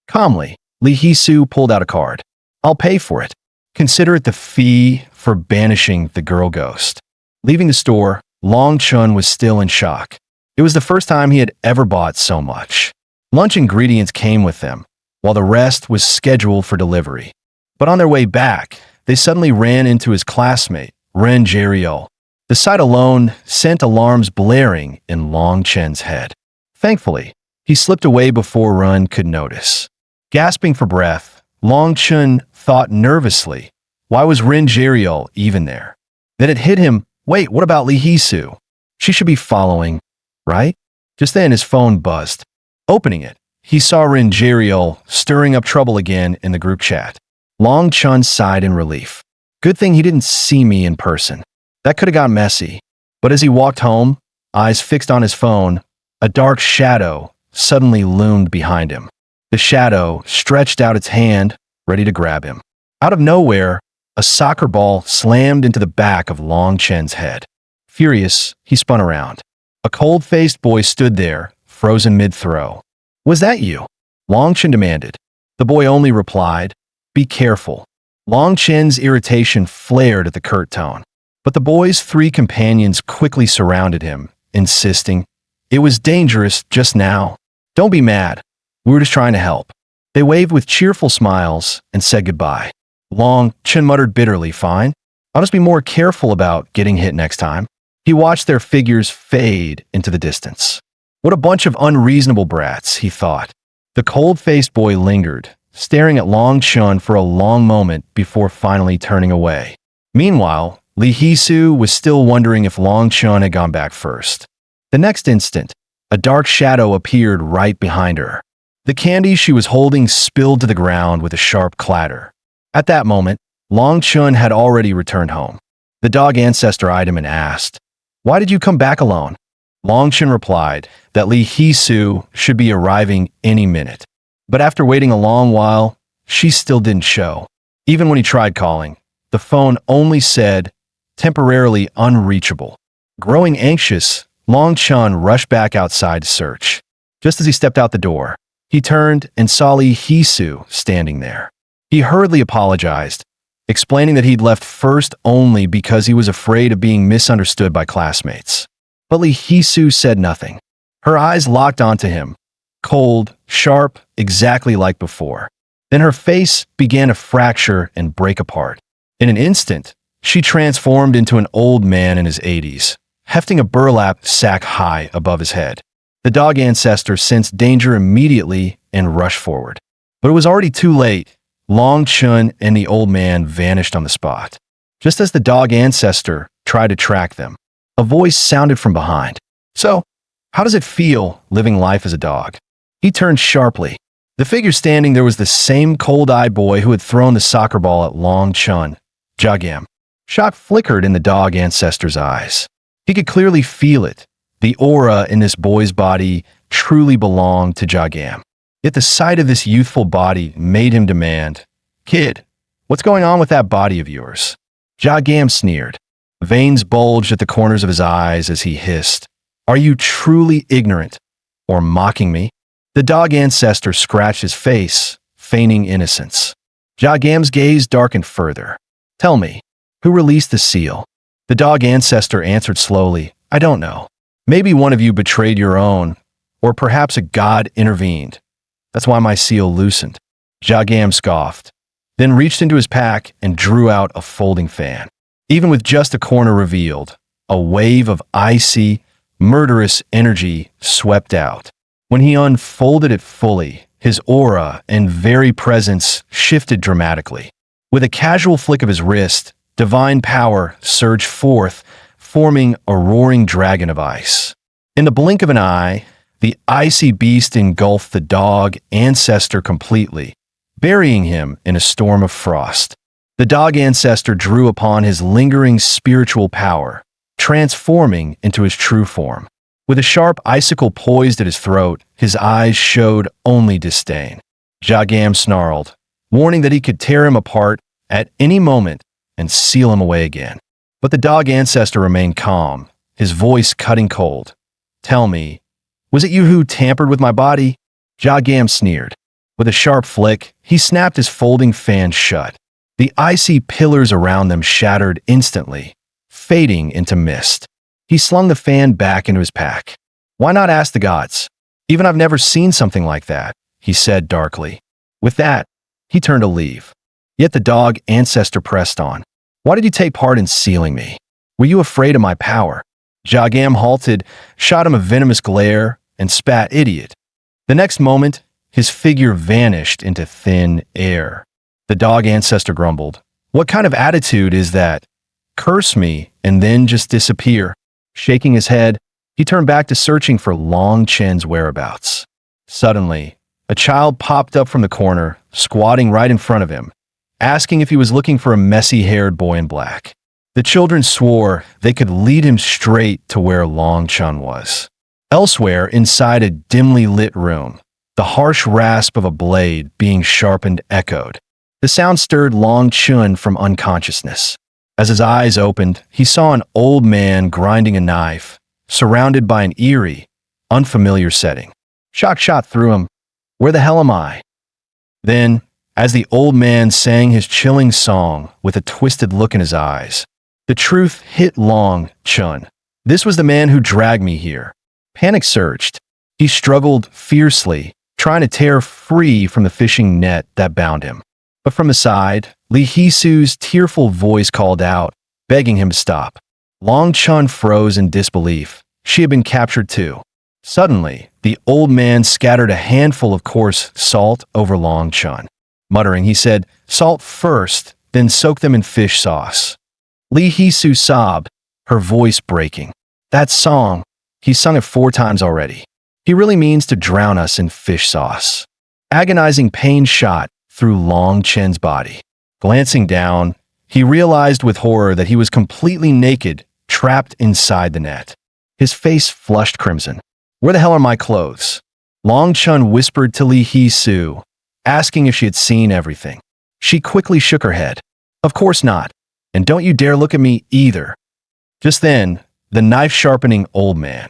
Calmly, Lihisu pulled out a card. "I'll pay for it. Consider it the fee for banishing the girl ghost." Leaving the store, Long Chun was still in shock. It was the first time he had ever bought so much. Lunch ingredients came with them, while the rest was scheduled for delivery. But on their way back, they suddenly ran into his classmate, Ren Jeriol. The sight alone sent alarms blaring in Long Chen's head. Thankfully, he slipped away before Ren could notice. Gasping for breath, Long Chen thought nervously, why was Ren Jeriol even there? Then it hit him, wait, what about Lihisu? She should be following, right? Just then his phone buzzed. Opening it, he saw Ren Jeriol stirring up trouble again in the group chat. Long Chen sighed in relief. Good thing he didn't see me in person. That could have got messy. But as he walked home, eyes fixed on his phone, a dark shadow suddenly loomed behind him. The shadow stretched out its hand, ready to grab him. Out of nowhere, a soccer ball slammed into the back of Long Chen's head. Furious, he spun around. A cold-faced boy stood there, frozen mid-throw. Was that you? Long Chen demanded. The boy only replied, be careful. Long Chen's irritation flared at the curt tone. But the boy's three companions quickly surrounded him, insisting, it was dangerous just now. Don't be mad. We were just trying to help. They waved with cheerful smiles and said goodbye. Long Chen muttered bitterly, fine. I'll just be more careful about getting hit next time. He watched their figures fade into the distance. What a bunch of unreasonable brats, he thought. The cold-faced boy lingered, staring at Long Chen for a long moment before finally turning away. Meanwhile, Lihisu was still wondering if Long Chen had gone back first. The next instant, a dark shadow appeared right behind her. The candy she was holding spilled to the ground with a sharp clatter. At that moment, Long Chen had already returned home. The dog ancestor eyed him and asked, why did you come back alone? Long Chen replied that Lihisu should be arriving any minute. But after waiting a long while, she still didn't show. Even when he tried calling, the phone only said, temporarily unreachable. Growing anxious, Long Chen rushed back outside to search. Just as he stepped out the door, he turned and saw Lihisu standing there. He hurriedly apologized, explaining that he'd left first only because he was afraid of being misunderstood by classmates. But Lihisu said nothing. Her eyes locked onto him, cold, sharp, exactly like before. Then her face began to fracture and break apart. In an instant, she transformed into an old man in his 80s, hefting a burlap sack high above his head. The dog ancestor sensed danger immediately and rushed forward. But it was already too late. Long Chun and the old man vanished on the spot. Just as the dog ancestor tried to track them, a voice sounded from behind. So, how does it feel living life as a dog? He turned sharply. The figure standing there was the same cold-eyed boy who had thrown the soccer ball at Long Chun, Jagam. Shock flickered in the dog ancestor's eyes. He could clearly feel it. The aura in this boy's body truly belonged to Jagam. Yet the sight of this youthful body made him demand, "Kid, what's going on with that body of yours?" Jagam sneered. Veins bulged at the corners of his eyes as he hissed, "Are you truly ignorant or mocking me?" The dog ancestor scratched his face, feigning innocence. Jagam's gaze darkened further. "Tell me, who released the seal?" The dog ancestor answered slowly, "I don't know. Maybe one of you betrayed your own, or perhaps a god intervened. That's why my seal loosened." Jagam scoffed, then reached into his pack and drew out a folding fan. Even with just a corner revealed, a wave of icy, murderous energy swept out. When he unfolded it fully, his aura and very presence shifted dramatically. With a casual flick of his wrist, divine power surged forth, forming a roaring dragon of ice. In the blink of an eye, the icy beast engulfed the dog ancestor completely, burying him in a storm of frost. The dog ancestor drew upon his lingering spiritual power, transforming into his true form. With a sharp icicle poised at his throat, his eyes showed only disdain. Jagam snarled, warning that he could tear him apart at any moment and seal him away again. But the dog ancestor remained calm, his voice cutting cold. "Tell me, was it you who tampered with my body?" Jagam sneered. With a sharp flick, he snapped his folding fan shut. The icy pillars around them shattered instantly, fading into mist. He slung the fan back into his pack. Why not ask the gods? Even I've never seen something like that, he said darkly. With that, he turned to leave. Yet the dog ancestor pressed on. Why did you take part in sealing me? Were you afraid of my power? Jagam halted, shot him a venomous glare, and spat idiot. The next moment, his figure vanished into thin air. The dog ancestor grumbled. What kind of attitude is that? Curse me and then just disappear. Shaking his head, he turned back to searching for Long Chen's whereabouts. Suddenly, a child popped up from the corner, squatting right in front of him, asking if he was looking for a messy-haired boy in black. The children swore they could lead him straight to where Long Chun was. Elsewhere, inside a dimly lit room, the harsh rasp of a blade being sharpened echoed. The sound stirred Long Chun from unconsciousness. As his eyes opened, he saw an old man grinding a knife, surrounded by an eerie, unfamiliar setting. Shock shot through him. Where the hell am I? Then, as the old man sang his chilling song with a twisted look in his eyes, the truth hit Long Chun. This was the man who dragged me here. Panic surged. He struggled fiercely, trying to tear free from the fishing net that bound him. But from the side, Lihisu's tearful voice called out, begging him to stop. Long Chun froze in disbelief. She had been captured too. Suddenly, the old man scattered a handful of coarse salt over Long Chun. Muttering, he said, "Salt first, then soak them in fish sauce." Lihisu sobbed, her voice breaking. That song, he sung it 4 times already. He really means to drown us in fish sauce. Agonizing pain shot through Long Chen's body. Glancing down, he realized with horror that he was completely naked, trapped inside the net. His face flushed crimson. "Where the hell are my clothes?" Long Chun whispered to Lihisu, asking if she had seen everything. She quickly shook her head. "Of course not. And don't you dare look at me either." Just then, the knife-sharpening old man,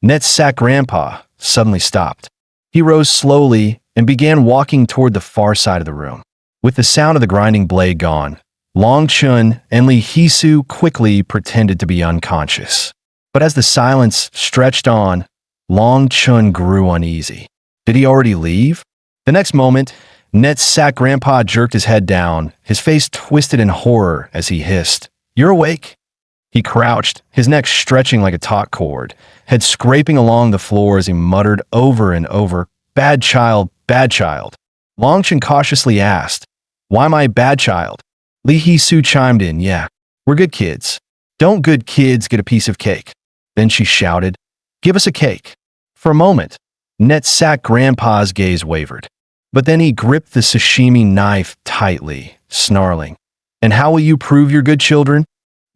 Netsak Grandpa, suddenly stopped. He rose slowly and began walking toward the far side of the room. With the sound of the grinding blade gone, Long Chun and Lihisu quickly pretended to be unconscious. But as the silence stretched on, Long Chun grew uneasy. Did he already leave? The next moment, Netsak Grandpa jerked his head down, his face twisted in horror as he hissed, "You're awake?" He crouched, his neck stretching like a taut cord, head scraping along the floor as he muttered over and over, "Bad child, bad child." Long Chun cautiously asked, "Why am I a bad child?" Lihisu chimed in, "Yeah, we're good kids. Don't good kids get a piece of cake?" Then she shouted, "Give us a cake." For a moment, Netsak Grandpa's gaze wavered. But then he gripped the sashimi knife tightly, snarling, "And how will you prove you're good children?"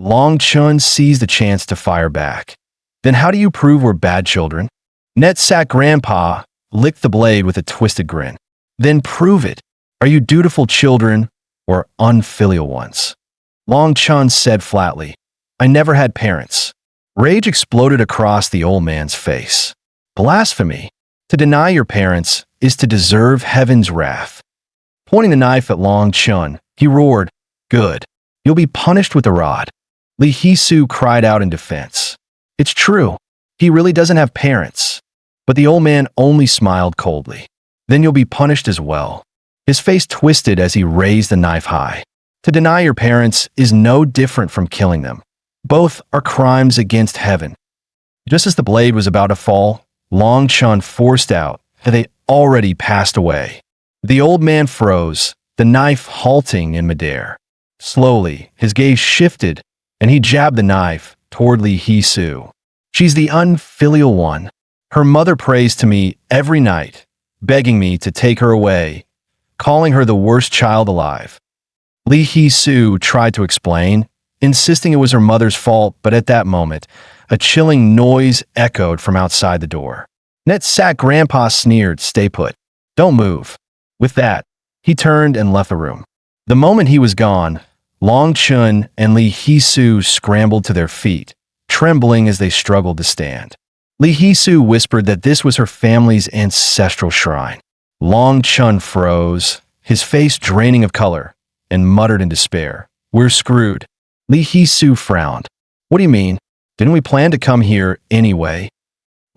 Long Chun seized the chance to fire back. "Then how do you prove we're bad children?" Netsak Grandpa licked the blade with a twisted grin. "Then prove it. Are you dutiful children or unfilial ones?" Long Chun said flatly, "I never had parents." Rage exploded across the old man's face. "Blasphemy! To deny your parents is to deserve heaven's wrath." Pointing the knife at Long Chun, he roared, "Good. You'll be punished with the rod." Lihisu cried out in defense. "It's true. He really doesn't have parents." But the old man only smiled coldly. "Then you'll be punished as well." His face twisted as he raised the knife high. To deny your parents is no different from killing them. Both are crimes against heaven. Just as the blade was about to fall, Long Chun forced out that they already passed away. The old man froze, the knife halting in midair. Slowly, his gaze shifted, and he jabbed the knife toward Lihisu. "She's the unfilial one. Her mother prays to me every night, begging me to take her away, calling her the worst child alive." Lihisu tried to explain, insisting it was her mother's fault, but at that moment, a chilling noise echoed from outside the door. Netsak Grandpa sneered, "Stay put. Don't move." With that, he turned and left the room. The moment he was gone, Long Chun and Lihisu scrambled to their feet, trembling as they struggled to stand. Lihisu whispered that this was her family's ancestral shrine. Long Chun froze, his face draining of color, and muttered in despair, "We're screwed." Lihisu frowned. "What do you mean? Didn't we plan to come here anyway?"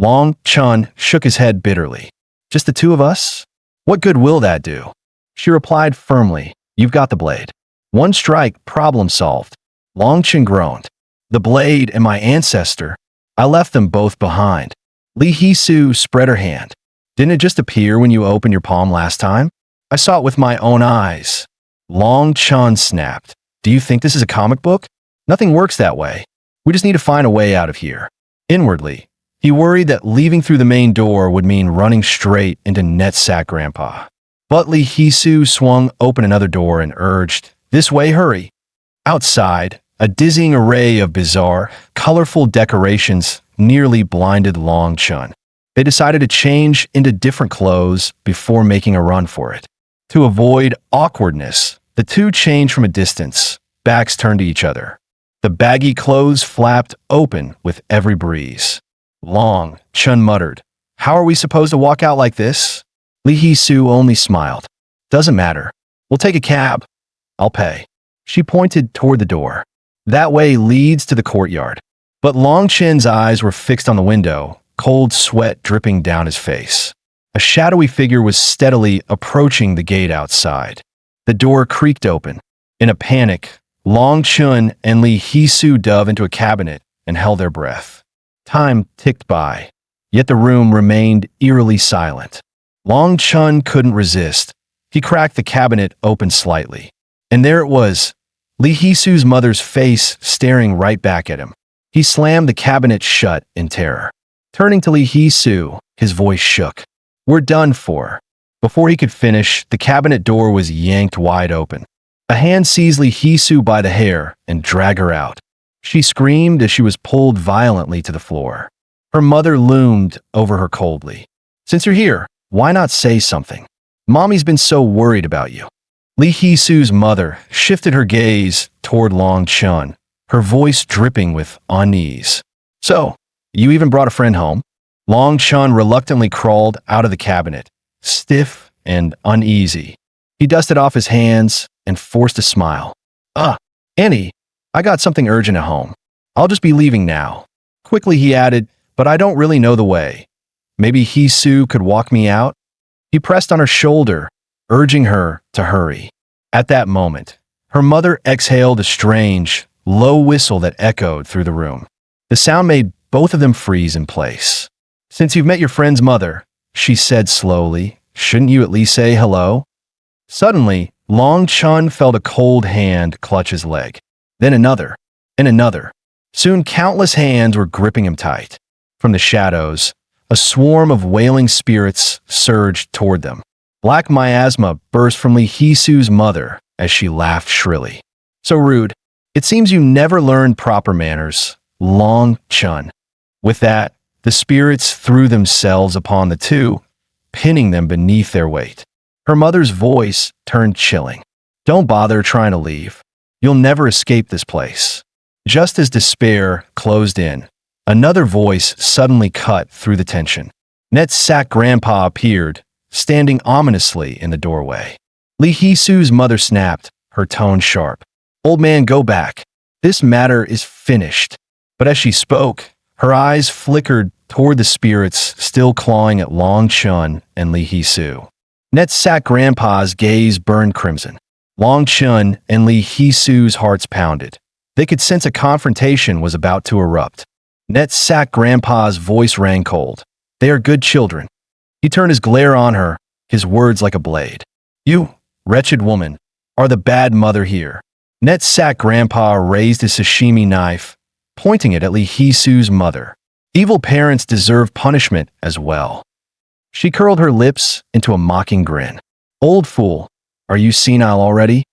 Long Chun shook his head bitterly. Just the two of us? What good will that do? She replied firmly, you've got the blade. One strike, problem solved. Long Chun groaned. The blade and my ancestor. I left them both behind. Lihisu spread her hand. Didn't it just appear when you opened your palm last time? I saw it with my own eyes. Long Chun snapped. Do you think this is a comic book? Nothing works that way. We just need to find a way out of here. Inwardly, he worried that leaving through the main door would mean running straight into Netsack Grandpa. But Lihisu swung open another door and urged, this way, hurry. Outside, a dizzying array of bizarre, colorful decorations nearly blinded Long Chun. They decided to change into different clothes before making a run for it. To avoid awkwardness, the two changed from a distance, backs turned to each other. The baggy clothes flapped open with every breeze. Long Chun muttered, how are we supposed to walk out like this? Lihisu only smiled. Doesn't matter. We'll take a cab. I'll pay. She pointed toward the door. That way leads to the courtyard. But Long Chin's eyes were fixed on the window, cold sweat dripping down his face. A shadowy figure was steadily approaching the gate outside. The door creaked open. In a panic, Long Chun and Lihisu dove into a cabinet and held their breath. Time ticked by, yet the room remained eerily silent. Long Chun couldn't resist. He cracked the cabinet open slightly. And there it was, Lihisu's mother's face staring right back at him. He slammed the cabinet shut in terror. Turning to Lihisu, his voice shook. We're done for. Before he could finish, the cabinet door was yanked wide open. A hand seized Lihisu by the hair and dragged her out. She screamed as she was pulled violently to the floor. Her mother loomed over her coldly. Since you're here, why not say something? Mommy's been so worried about you. Lihisu's mother shifted her gaze toward Long Chun, her voice dripping with unease. So, you even brought a friend home? Long Chun reluctantly crawled out of the cabinet, stiff and uneasy. He dusted off his hands and forced a smile. Annie, I got something urgent at home. I'll just be leaving now. Quickly he added, but I don't really know the way. Maybe Hisu could walk me out? He pressed on her shoulder, urging her to hurry. At that moment, her mother exhaled a strange, low whistle that echoed through the room. The sound made both of them freeze in place. Since you've met your friend's mother, she said slowly, shouldn't you at least say hello? Suddenly, Long Chun felt a cold hand clutch his leg. Then another, and another. Soon countless hands were gripping him tight. From the shadows, a swarm of wailing spirits surged toward them. Black miasma burst from Lihisu's mother as she laughed shrilly. So rude. It seems you never learned proper manners, Long Chun. With that, the spirits threw themselves upon the two, pinning them beneath their weight. Her mother's voice turned chilling. Don't bother trying to leave. You'll never escape this place. Just as despair closed in, another voice suddenly cut through the tension. Netsack Grandpa appeared, standing ominously in the doorway. Lihisu's mother snapped, her tone sharp. Old man, go back. This matter is finished. But as she spoke, her eyes flickered toward the spirits still clawing at Long Chun and Lihisu. Netsack Grandpa's gaze burned crimson. Long Chun and Lihisu's hearts pounded. They could sense a confrontation was about to erupt. Netsack Grandpa's voice rang cold. They are good children. He turned his glare on her, his words like a blade. You, wretched woman, are the bad mother here. Netsack Grandpa raised his sashimi knife, pointing it at Lihisu's mother. Evil parents deserve punishment as well. She curled her lips into a mocking grin. Old fool, are you senile already?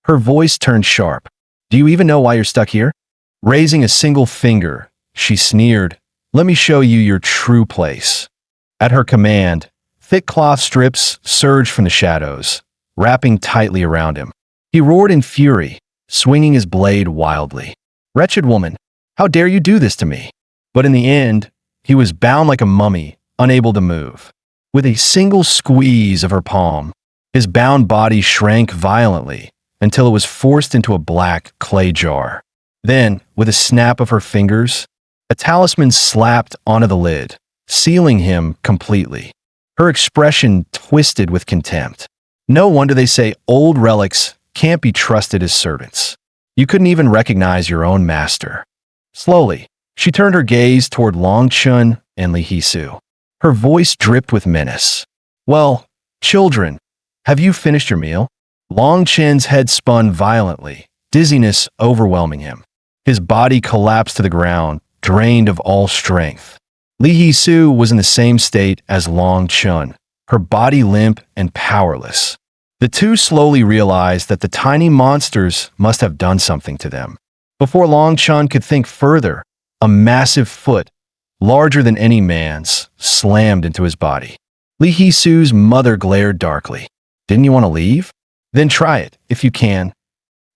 Her voice turned sharp. Do you even know why you're stuck here? Raising a single finger, she sneered, let me show you your true place. At her command, thick cloth strips surged from the shadows, wrapping tightly around him. He roared in fury, swinging his blade wildly. Wretched woman, how dare you do this to me? But in the end, he was bound like a mummy, unable to move. With a single squeeze of her palm, his bound body shrank violently until it was forced into a black clay jar. Then, with a snap of her fingers, a talisman slapped onto the lid, sealing him completely. Her expression twisted with contempt. No wonder they say old relics can't be trusted as servants. You couldn't even recognize your own master. Slowly, she turned her gaze toward Long Chun and Lihisu. Her voice dripped with menace. Well, children, have you finished your meal? Long Chen's head spun violently, dizziness overwhelming him. His body collapsed to the ground, drained of all strength. Lihisu was in the same state as Long Chun, her body limp and powerless. The two slowly realized that the tiny monsters must have done something to them. Before Long Chun could think further, a massive foot, larger than any man's, slammed into his body. Lihisu's mother glared darkly. Didn't you want to leave? Then try it, if you can.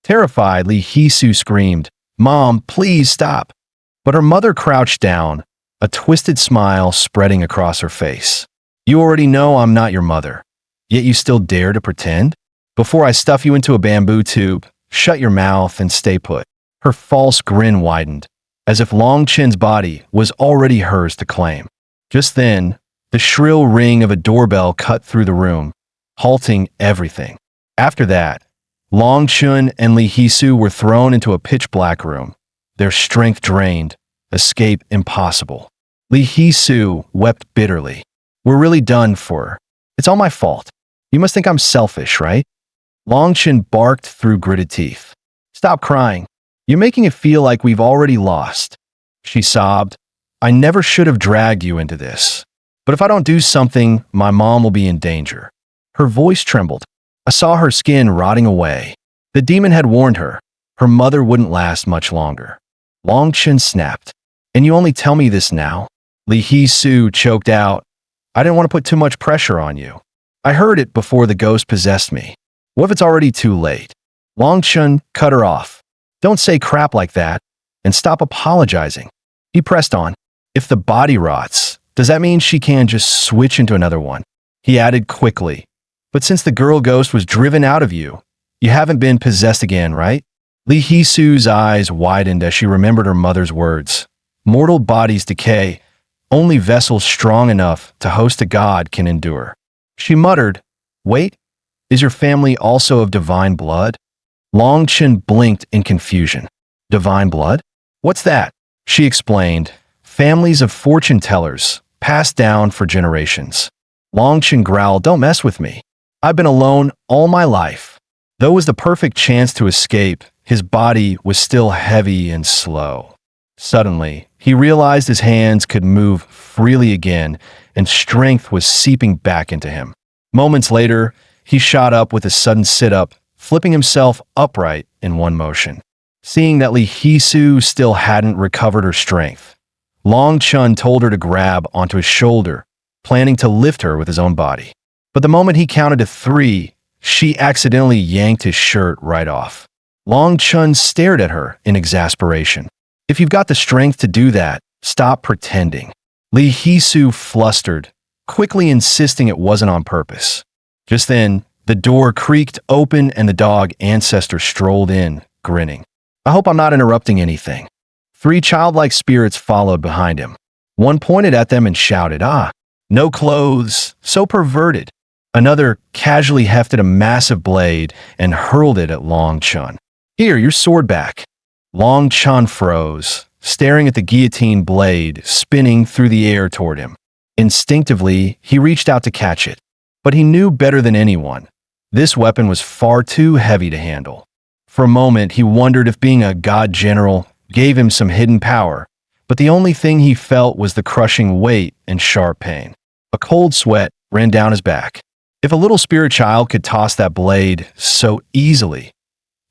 Terrified, Lihisu screamed, Mom, please stop. But her mother crouched down, a twisted smile spreading across her face. You already know I'm not your mother, yet you still dare to pretend? Before I stuff you into a bamboo tube, shut your mouth and stay put. Her false grin widened, as if Long Chen's body was already hers to claim. Just then, the shrill ring of a doorbell cut through the room, halting everything. After that, Long Chun and Lihisu were thrown into a pitch-black room, their strength drained, escape impossible. Lihisu wept bitterly. We're really done for. It's all my fault. You must think I'm selfish, right? Long Chun barked through gritted teeth. Stop crying. You're making it feel like we've already lost. She sobbed. I never should have dragged you into this. But if I don't do something, my mom will be in danger. Her voice trembled. I saw her skin rotting away. The demon had warned her. Her mother wouldn't last much longer. Long Chun snapped. And you only tell me this now? Lihisu choked out. I didn't want to put too much pressure on you. I heard it before the ghost possessed me. What if it's already too late? Long Chun cut her off. Don't say crap like that, and stop apologizing. He pressed on. If the body rots, does that mean she can just switch into another one? He added quickly. But since the girl ghost was driven out of you, you haven't been possessed again, right? Lihisu's eyes widened as she remembered her mother's words. Mortal bodies decay. Only vessels strong enough to host a god can endure. She muttered, Wait, is your family also of divine blood? Long Chun blinked in confusion. Divine blood? What's that? She explained. Families of fortune tellers, passed down for generations. Long Chun growled, Don't mess with me. I've been alone all my life. Though it was the perfect chance to escape, his body was still heavy and slow. Suddenly, he realized his hands could move freely again, and strength was seeping back into him. Moments later, he shot up with a sudden sit-up, flipping himself upright in one motion. Seeing that Lihisu still hadn't recovered her strength, Long Chun told her to grab onto his shoulder, planning to lift her with his own body. But the moment he counted to 3, she accidentally yanked his shirt right off. Long Chun stared at her in exasperation. If you've got the strength to do that, stop pretending. Lihisu flustered, quickly insisting it wasn't on purpose. Just then, the door creaked open and the dog Ancestor strolled in, grinning. I hope I'm not interrupting anything. 3 childlike spirits followed behind him. One pointed at them and shouted, no clothes, so perverted. Another casually hefted a massive blade and hurled it at Long Chun. Here, your sword back. Long Chun froze, staring at the guillotine blade spinning through the air toward him. Instinctively, he reached out to catch it. But he knew better than anyone. This weapon was far too heavy to handle. For a moment, he wondered if being a god general gave him some hidden power, but the only thing he felt was the crushing weight and sharp pain. A cold sweat ran down his back. If a little spirit child could toss that blade so easily,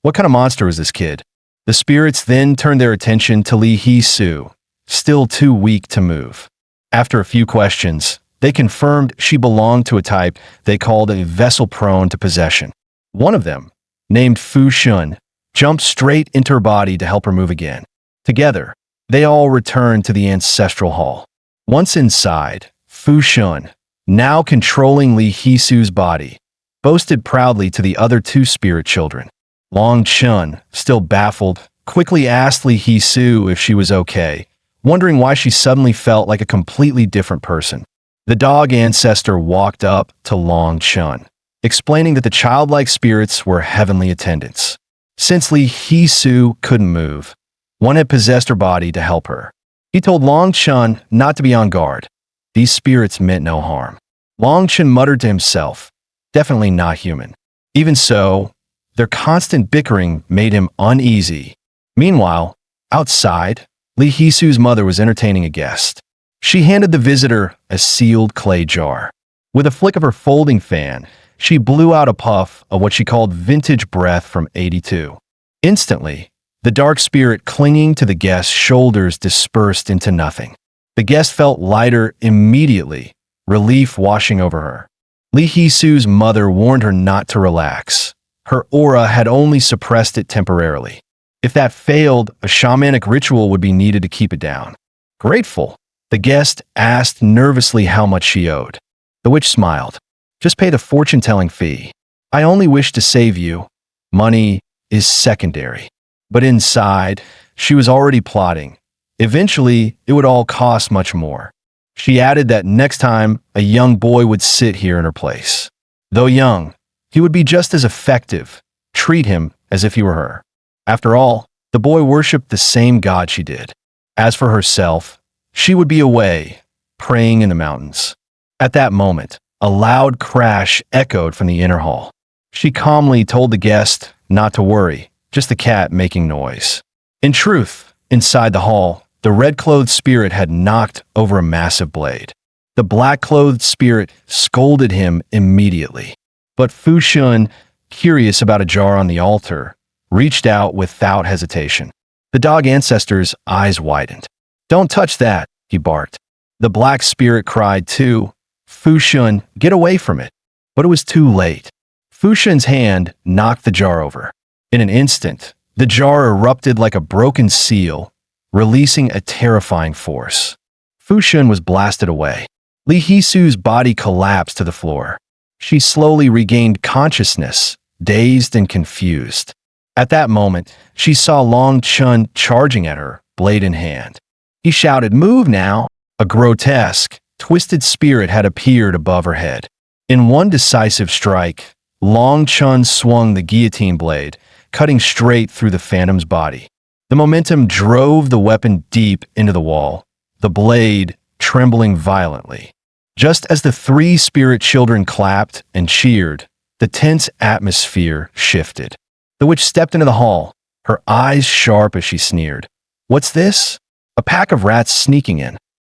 what kind of monster was this kid? The spirits then turned their attention to Lihisu, still too weak to move. After a few questions, they confirmed she belonged to a type they called a vessel prone to possession. One of them, named Fu Shun, jumped straight into her body to help her move again. Together, they all returned to the ancestral hall. Once inside, Fu Shun, now controlling Lihisu's body, boasted proudly to the other 2 spirit children. Long Chun, still baffled, quickly asked Lihisu if she was okay, wondering why she suddenly felt like a completely different person. The dog ancestor walked up to Long Chun, explaining that the childlike spirits were heavenly attendants. Since Lihisu couldn't move, one had possessed her body to help her. He told Long Chun not to be on guard. These spirits meant no harm. Long Chun muttered to himself, definitely not human. Even so, their constant bickering made him uneasy. Meanwhile, outside, Lihisu's mother was entertaining a guest. She handed the visitor a sealed clay jar. With a flick of her folding fan, she blew out a puff of what she called vintage breath from 82. Instantly, the dark spirit clinging to the guest's shoulders dispersed into nothing. The guest felt lighter immediately, relief washing over her. Lihisu's mother warned her not to relax. Her aura had only suppressed it temporarily. If that failed, a shamanic ritual would be needed to keep it down. Grateful, the guest asked nervously how much she owed. The witch smiled. Just pay the fortune-telling fee. I only wish to save you. Money is secondary. But inside, she was already plotting. Eventually, it would all cost much more. She added that next time, a young boy would sit here in her place. Though young, he would be just as effective. Treat him as if he were her. After all, the boy worshipped the same god she did. As for herself, she would be away, praying in the mountains. At that moment, a loud crash echoed from the inner hall. She calmly told the guest not to worry, just the cat making noise. In truth, inside the hall, the red-clothed spirit had knocked over a massive blade. The black-clothed spirit scolded him immediately. But Fu Shun, curious about a jar on the altar, reached out without hesitation. The dog ancestor's eyes widened. Don't touch that, he barked. The black spirit cried too. Fu Shun, get away from it. But it was too late. Fu Shun's hand knocked the jar over. In an instant, the jar erupted like a broken seal, releasing a terrifying force. Fu Shun was blasted away. Lihisu's body collapsed to the floor. She slowly regained consciousness, dazed and confused. At that moment, she saw Long Chun charging at her, blade in hand. He shouted, "Move now!" A grotesque, twisted spirit had appeared above her head. In one decisive strike, Long Chun swung the guillotine blade, cutting straight through the phantom's body. The momentum drove the weapon deep into the wall, the blade trembling violently. Just as the three spirit children clapped and cheered, the tense atmosphere shifted. The witch stepped into the hall, her eyes sharp as she sneered. "What's this?" "A pack of rats sneaking in."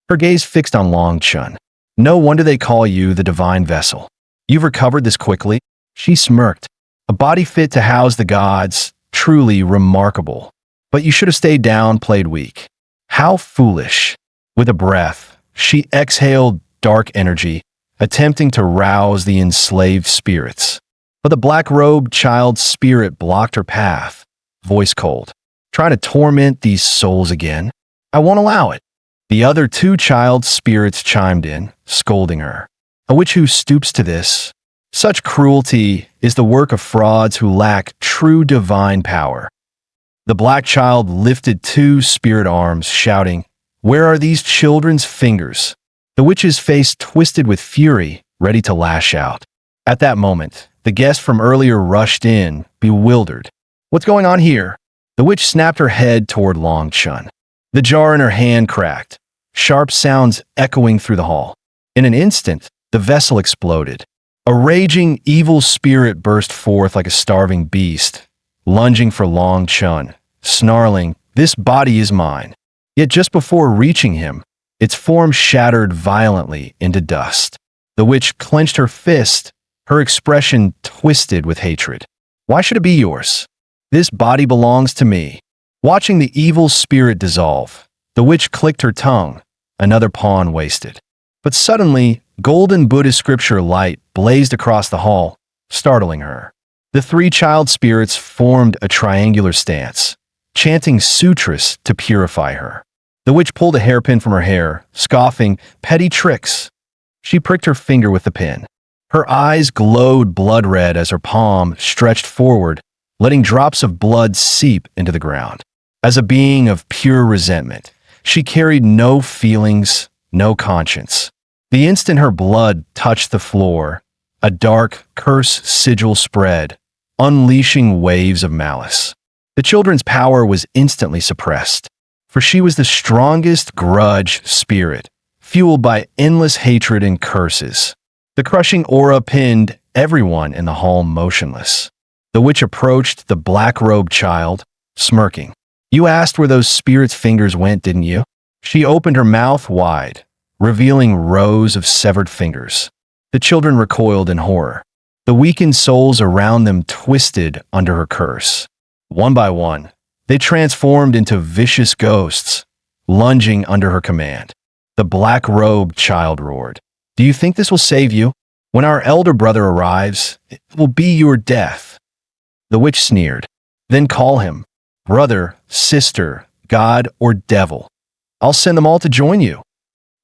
Her gaze fixed on Long Chun. "No wonder they call you the divine vessel. You've recovered this quickly?" She smirked. "A body fit to house the gods, truly remarkable. But you should have stayed down, played weak." How foolish. With a breath, she exhaled dark energy, attempting to rouse the enslaved spirits. But the black-robed child spirit blocked her path, voice cold. "Trying to torment these souls again? I won't allow it." The other two child spirits chimed in, scolding her. "A witch who stoops to this? Such cruelty is the work of frauds who lack true divine power." The black child lifted two spirit arms, shouting, "Where are these children's fingers?" The witch's face twisted with fury, ready to lash out. At that moment, the guest from earlier rushed in, bewildered. "What's going on here?" The witch snapped her head toward Long Chun. The jar in her hand cracked, sharp sounds echoing through the hall. In an instant, the vessel exploded. A raging, evil spirit burst forth like a starving beast, lunging for Long Chun, snarling, "This body is mine." Yet just before reaching him, its form shattered violently into dust. The witch clenched her fist, her expression twisted with hatred. "Why should it be yours? This body belongs to me." Watching the evil spirit dissolve, the witch clicked her tongue, another pawn wasted. But suddenly, golden Buddhist scripture light blazed across the hall, startling her. The three child spirits formed a triangular stance, chanting sutras to purify her. The witch pulled a hairpin from her hair, scoffing, "Petty tricks." She pricked her finger with the pin. Her eyes glowed blood red as her palm stretched forward, letting drops of blood seep into the ground. As a being of pure resentment, She carried no feelings, no conscience. The instant her blood touched the floor, a dark curse sigil spread, unleashing waves of malice. The children's power was instantly suppressed, for she was the strongest grudge spirit, fueled by endless hatred and curses. The crushing aura pinned everyone in the hall motionless. The witch approached the black-robed child, smirking. "You asked where those spirits' fingers went, didn't you?" She opened her mouth wide, revealing rows of severed fingers. The children recoiled in horror. The weakened souls around them twisted under her curse. One by one, they transformed into vicious ghosts, lunging under her command. The black-robed child roared, "Do you think this will save you? When our elder brother arrives, it will be your death." The witch sneered. "Then call him. Brother, sister, god, or devil. I'll send them all to join you."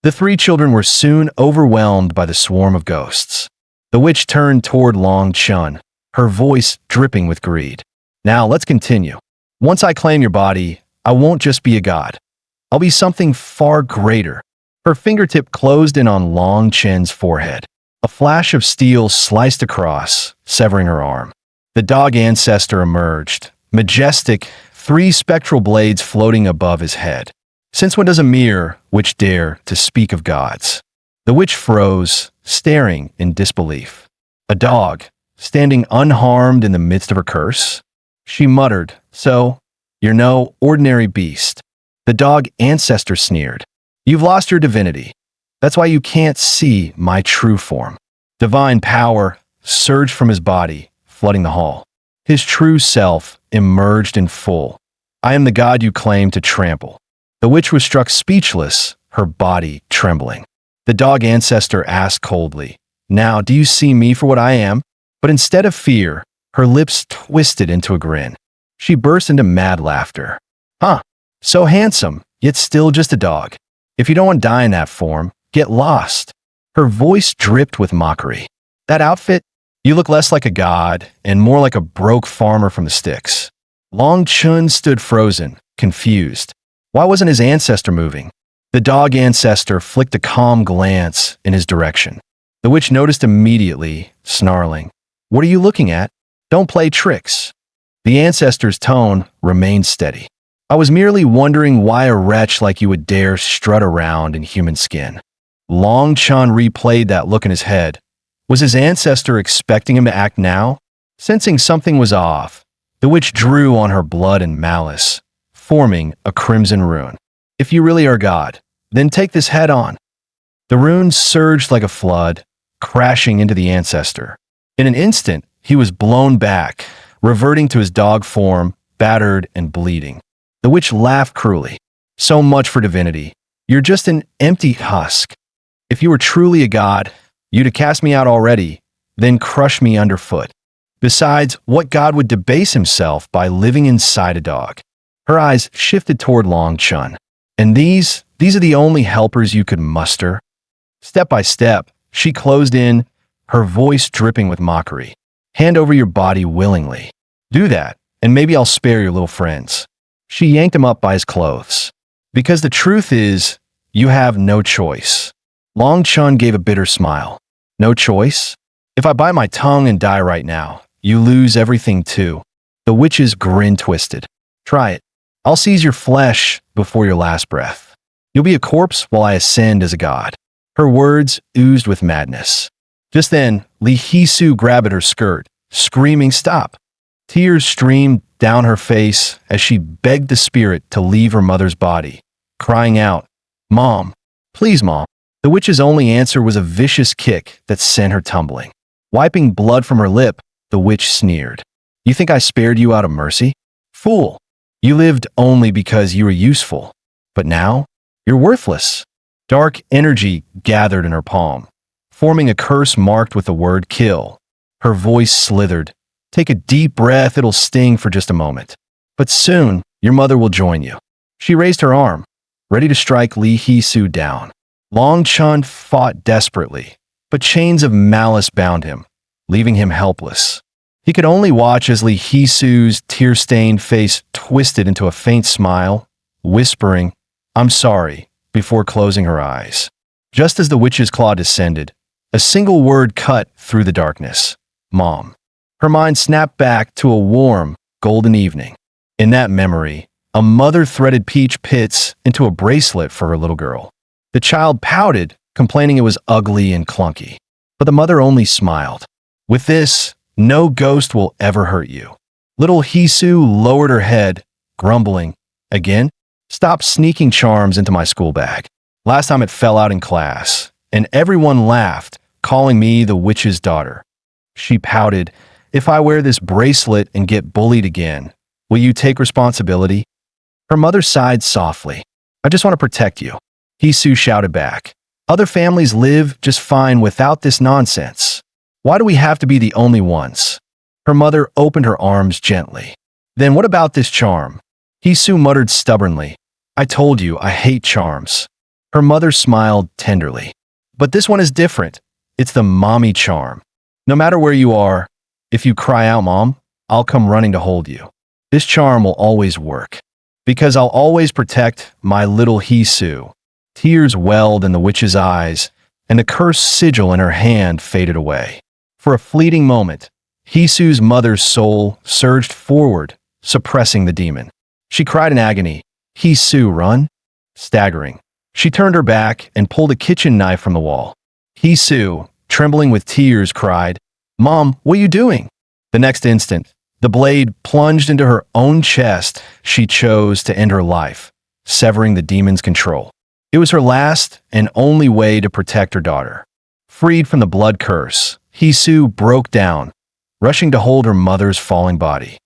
The three children were soon overwhelmed by the swarm of ghosts. The witch turned toward Long Chun, her voice dripping with greed. "Now let's continue. Once I claim your body, I won't just be a god. I'll be something far greater." Her fingertip closed in on Long Chen's forehead. A flash of steel sliced across, severing her arm. The dog ancestor emerged, majestic, three spectral blades floating above his head. Since when does a mere witch dare to speak of gods? The witch froze, staring in disbelief. A dog, standing unharmed in the midst of her curse? She muttered, "So, you're no ordinary beast." The dog ancestor sneered. "You've lost your divinity. That's why you can't see my true form." Divine power surged from his body, flooding the hall. His true self emerged in full. "I am the god you claim to trample." The witch was struck speechless, her body trembling. The dog ancestor asked coldly, "Now, do you see me for what I am?" But instead of fear, her lips twisted into a grin. She burst into mad laughter. "Huh, so handsome, yet still just a dog. If you don't want to die in that form, get lost." Her voice dripped with mockery. "That outfit? You look less like a god and more like a broke farmer from the sticks." Long Chun stood frozen, confused. Why wasn't his ancestor moving? The dog ancestor flicked a calm glance in his direction. The witch noticed immediately, snarling, "What are you looking at? Don't play tricks." The ancestor's tone remained steady. "I was merely wondering why a wretch like you would dare strut around in human skin." Long Chun replayed that look in his head. Was his ancestor expecting him to act now? Sensing something was off, the witch drew on her blood and malice, forming a crimson rune. "If you really are God, then take this head on." The rune surged like a flood, crashing into the ancestor. In an instant, he was blown back, reverting to his dog form, battered and bleeding. The witch laughed cruelly. "So much for divinity. You're just an empty husk. If you were truly a god, you'd have cast me out already, then crushed me underfoot. Besides, what god would debase himself by living inside a dog?" Her eyes shifted toward Long Chun. "And these are the only helpers you could muster?" Step by step, she closed in, her voice dripping with mockery. "Hand over your body willingly. Do that, and maybe I'll spare your little friends." She yanked him up by his clothes. "Because the truth is, you have no choice." Long Chun gave a bitter smile. "No choice? If I bite my tongue and die right now, you lose everything too." The witch's grin twisted. "Try it. I'll seize your flesh before your last breath. You'll be a corpse while I ascend as a god." Her words oozed with madness. Just then, Lihisu grabbed at her skirt, screaming, "Stop!" Tears streamed down her face as she begged the spirit to leave her mother's body, crying out, "Mom, please, Mom." The witch's only answer was a vicious kick that sent her tumbling. Wiping blood from her lip, the witch sneered. "You think I spared you out of mercy? Fool! You lived only because you were useful. But now, you're worthless." Dark energy gathered in her palm, forming a curse marked with the word kill. Her voice slithered. "Take a deep breath, it'll sting for just a moment. But soon, your mother will join you." She raised her arm, ready to strike Lihisu down. Long Chun fought desperately, but chains of malice bound him, leaving him helpless. He could only watch as Lihisu's tear-stained face twisted into a faint smile, whispering, "I'm sorry," before closing her eyes. Just as the witch's claw descended, a single word cut through the darkness. Mom. Her mind snapped back to a warm, golden evening. In that memory, a mother threaded peach pits into a bracelet for her little girl. The child pouted, complaining it was ugly and clunky. But the mother only smiled. "With this, no ghost will ever hurt you." Little Lihisu lowered her head, grumbling, "Again? Stop sneaking charms into my school bag." Last time it fell out in class, and everyone laughed, calling me the witch's daughter. She pouted, "If I wear this bracelet and get bullied again, will you take responsibility?" Her mother sighed softly. "I just want to protect you." Lihisu shouted back, "Other families live just fine without this nonsense. Why do we have to be the only ones?" Her mother opened her arms gently. "Then what about this charm?" Lihisu muttered stubbornly, "I told you I hate charms." Her mother smiled tenderly. "But this one is different. It's the mommy charm. No matter where you are, if you cry out, 'Mom,' I'll come running to hold you. This charm will always work. Because I'll always protect my little Lihisu." Tears welled in the witch's eyes, and the cursed sigil in her hand faded away. For a fleeting moment, Hisu's mother's soul surged forward, suppressing the demon. She cried in agony, "Lihisu, run!" Staggering, she turned her back and pulled a kitchen knife from the wall. Lihisu, trembling with tears, cried, "Mom, what are you doing?" The next instant, the blade plunged into her own chest. She chose to end her life, severing the demon's control. It was her last and only way to protect her daughter. Freed from the blood curse, Lihisu broke down, rushing to hold her mother's falling body.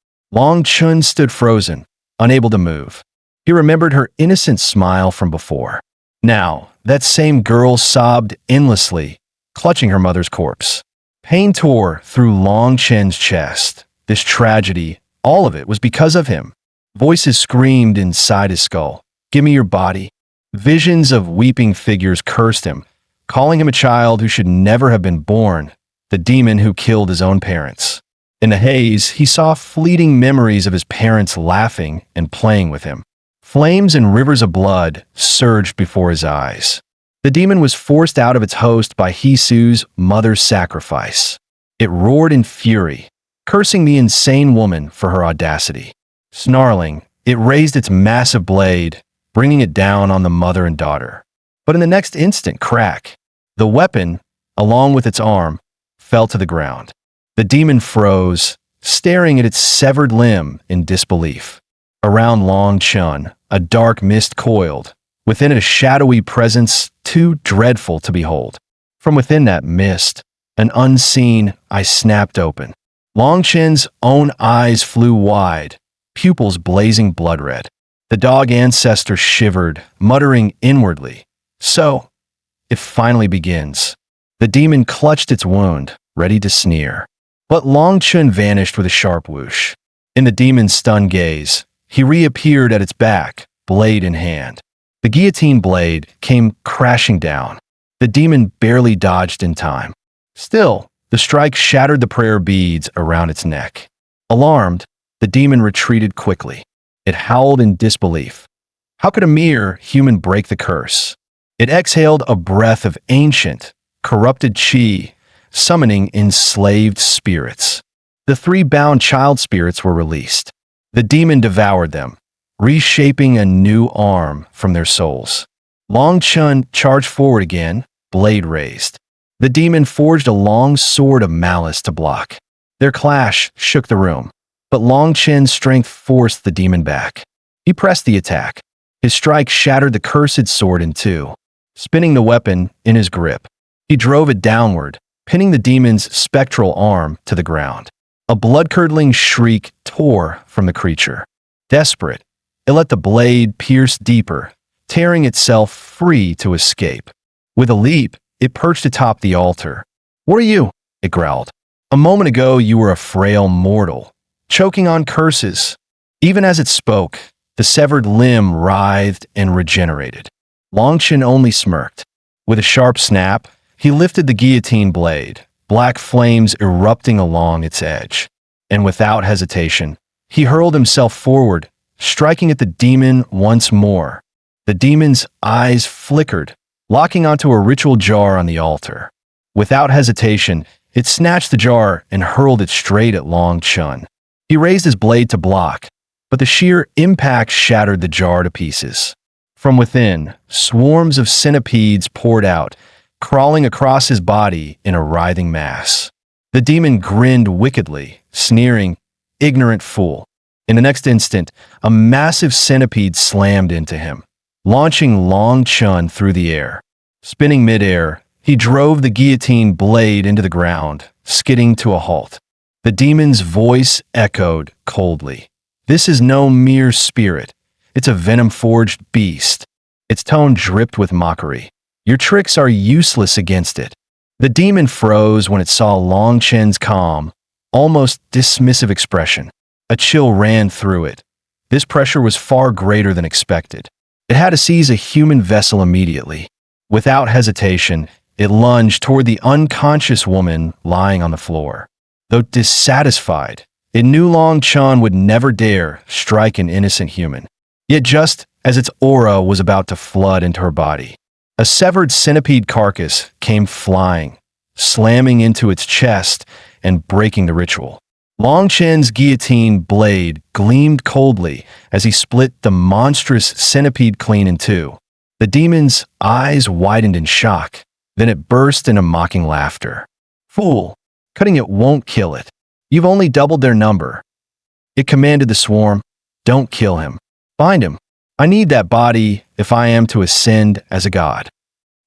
Chun stood frozen, unable to move. He remembered her innocent smile from before. Now, that same girl sobbed endlessly, clutching her mother's corpse. Pain tore through Chun's chest. This tragedy, all of it, was because of him. Voices screamed inside his skull, "Give me your body." Visions of weeping figures cursed him, calling him a child who should never have been born, the demon who killed his own parents. In the haze, he saw fleeting memories of his parents laughing and playing with him. Flames and rivers of blood surged before his eyes. The demon was forced out of its host by Hisu's mother's sacrifice. It roared in fury, cursing the insane woman for her audacity. Snarling, it raised its massive blade, bringing it down on the mother and daughter. But in the next instant, crack! The weapon, along with its arm, fell to the ground. The demon froze, staring at its severed limb in disbelief. Around Chun, a dark mist coiled, within it a shadowy presence too dreadful to behold. From within that mist, an unseen eye snapped open. Chun's own eyes flew wide, pupils blazing blood red. The dog ancestor shivered, muttering inwardly, "So, it finally begins." The demon clutched its wound, ready to sneer. But Chun vanished with a sharp whoosh. In the demon's stunned gaze, he reappeared at its back, blade in hand. The guillotine blade came crashing down. The demon barely dodged in time. Still, the strike shattered the prayer beads around its neck. Alarmed, the demon retreated quickly. It howled in disbelief. How could a mere human break the curse? It exhaled a breath of ancient, corrupted chi, summoning enslaved spirits. The 3 bound child spirits were released. The demon devoured them, reshaping a new arm from their souls. Chun charged forward again, blade raised. The demon forged a long sword of malice to block. Their clash shook the room, but Chun's strength forced the demon back. He pressed the attack. His strike shattered the cursed sword in two, spinning the weapon in his grip. He drove it downward, pinning the demon's spectral arm to the ground. A blood-curdling shriek tore from the creature. Desperate, it let the blade pierce deeper, tearing itself free to escape. With a leap, it perched atop the altar. "What are you?" it growled. "A moment ago you were a frail mortal, choking on curses." Even as it spoke, the severed limb writhed and regenerated. Chun only smirked. With a sharp snap, he lifted the guillotine blade, black flames erupting along its edge. And without hesitation, he hurled himself forward, striking at the demon once more. The demon's eyes flickered, locking onto a ritual jar on the altar. Without hesitation, it snatched the jar and hurled it straight at Long Chun. He raised his blade to block, but the sheer impact shattered the jar to pieces. From within, swarms of centipedes poured out, crawling across his body in a writhing mass. The demon grinned wickedly, sneering, "Ignorant fool." In the next instant, a massive centipede slammed into him, launching Long Chun through the air. Spinning midair, he drove the guillotine blade into the ground, skidding to a halt. The demon's voice echoed coldly. "This is no mere spirit. It's a venom-forged beast." Its tone dripped with mockery. "Your tricks are useless against it." The demon froze when it saw Long Chen's calm, almost dismissive expression. A chill ran through it. This pressure was far greater than expected. It had to seize a human vessel immediately. Without hesitation, it lunged toward the unconscious woman lying on the floor. Though dissatisfied, it knew Long Chun would never dare strike an innocent human. Yet just as its aura was about to flood into her body, a severed centipede carcass came flying, slamming into its chest and breaking the ritual. Long Chen's guillotine blade gleamed coldly as he split the monstrous centipede clean in two. The demon's eyes widened in shock, then it burst into mocking laughter. "Fool, cutting it won't kill it. You've only doubled their number." It commanded the swarm, "Don't kill him. Find him. I need that body if I am to ascend as a god."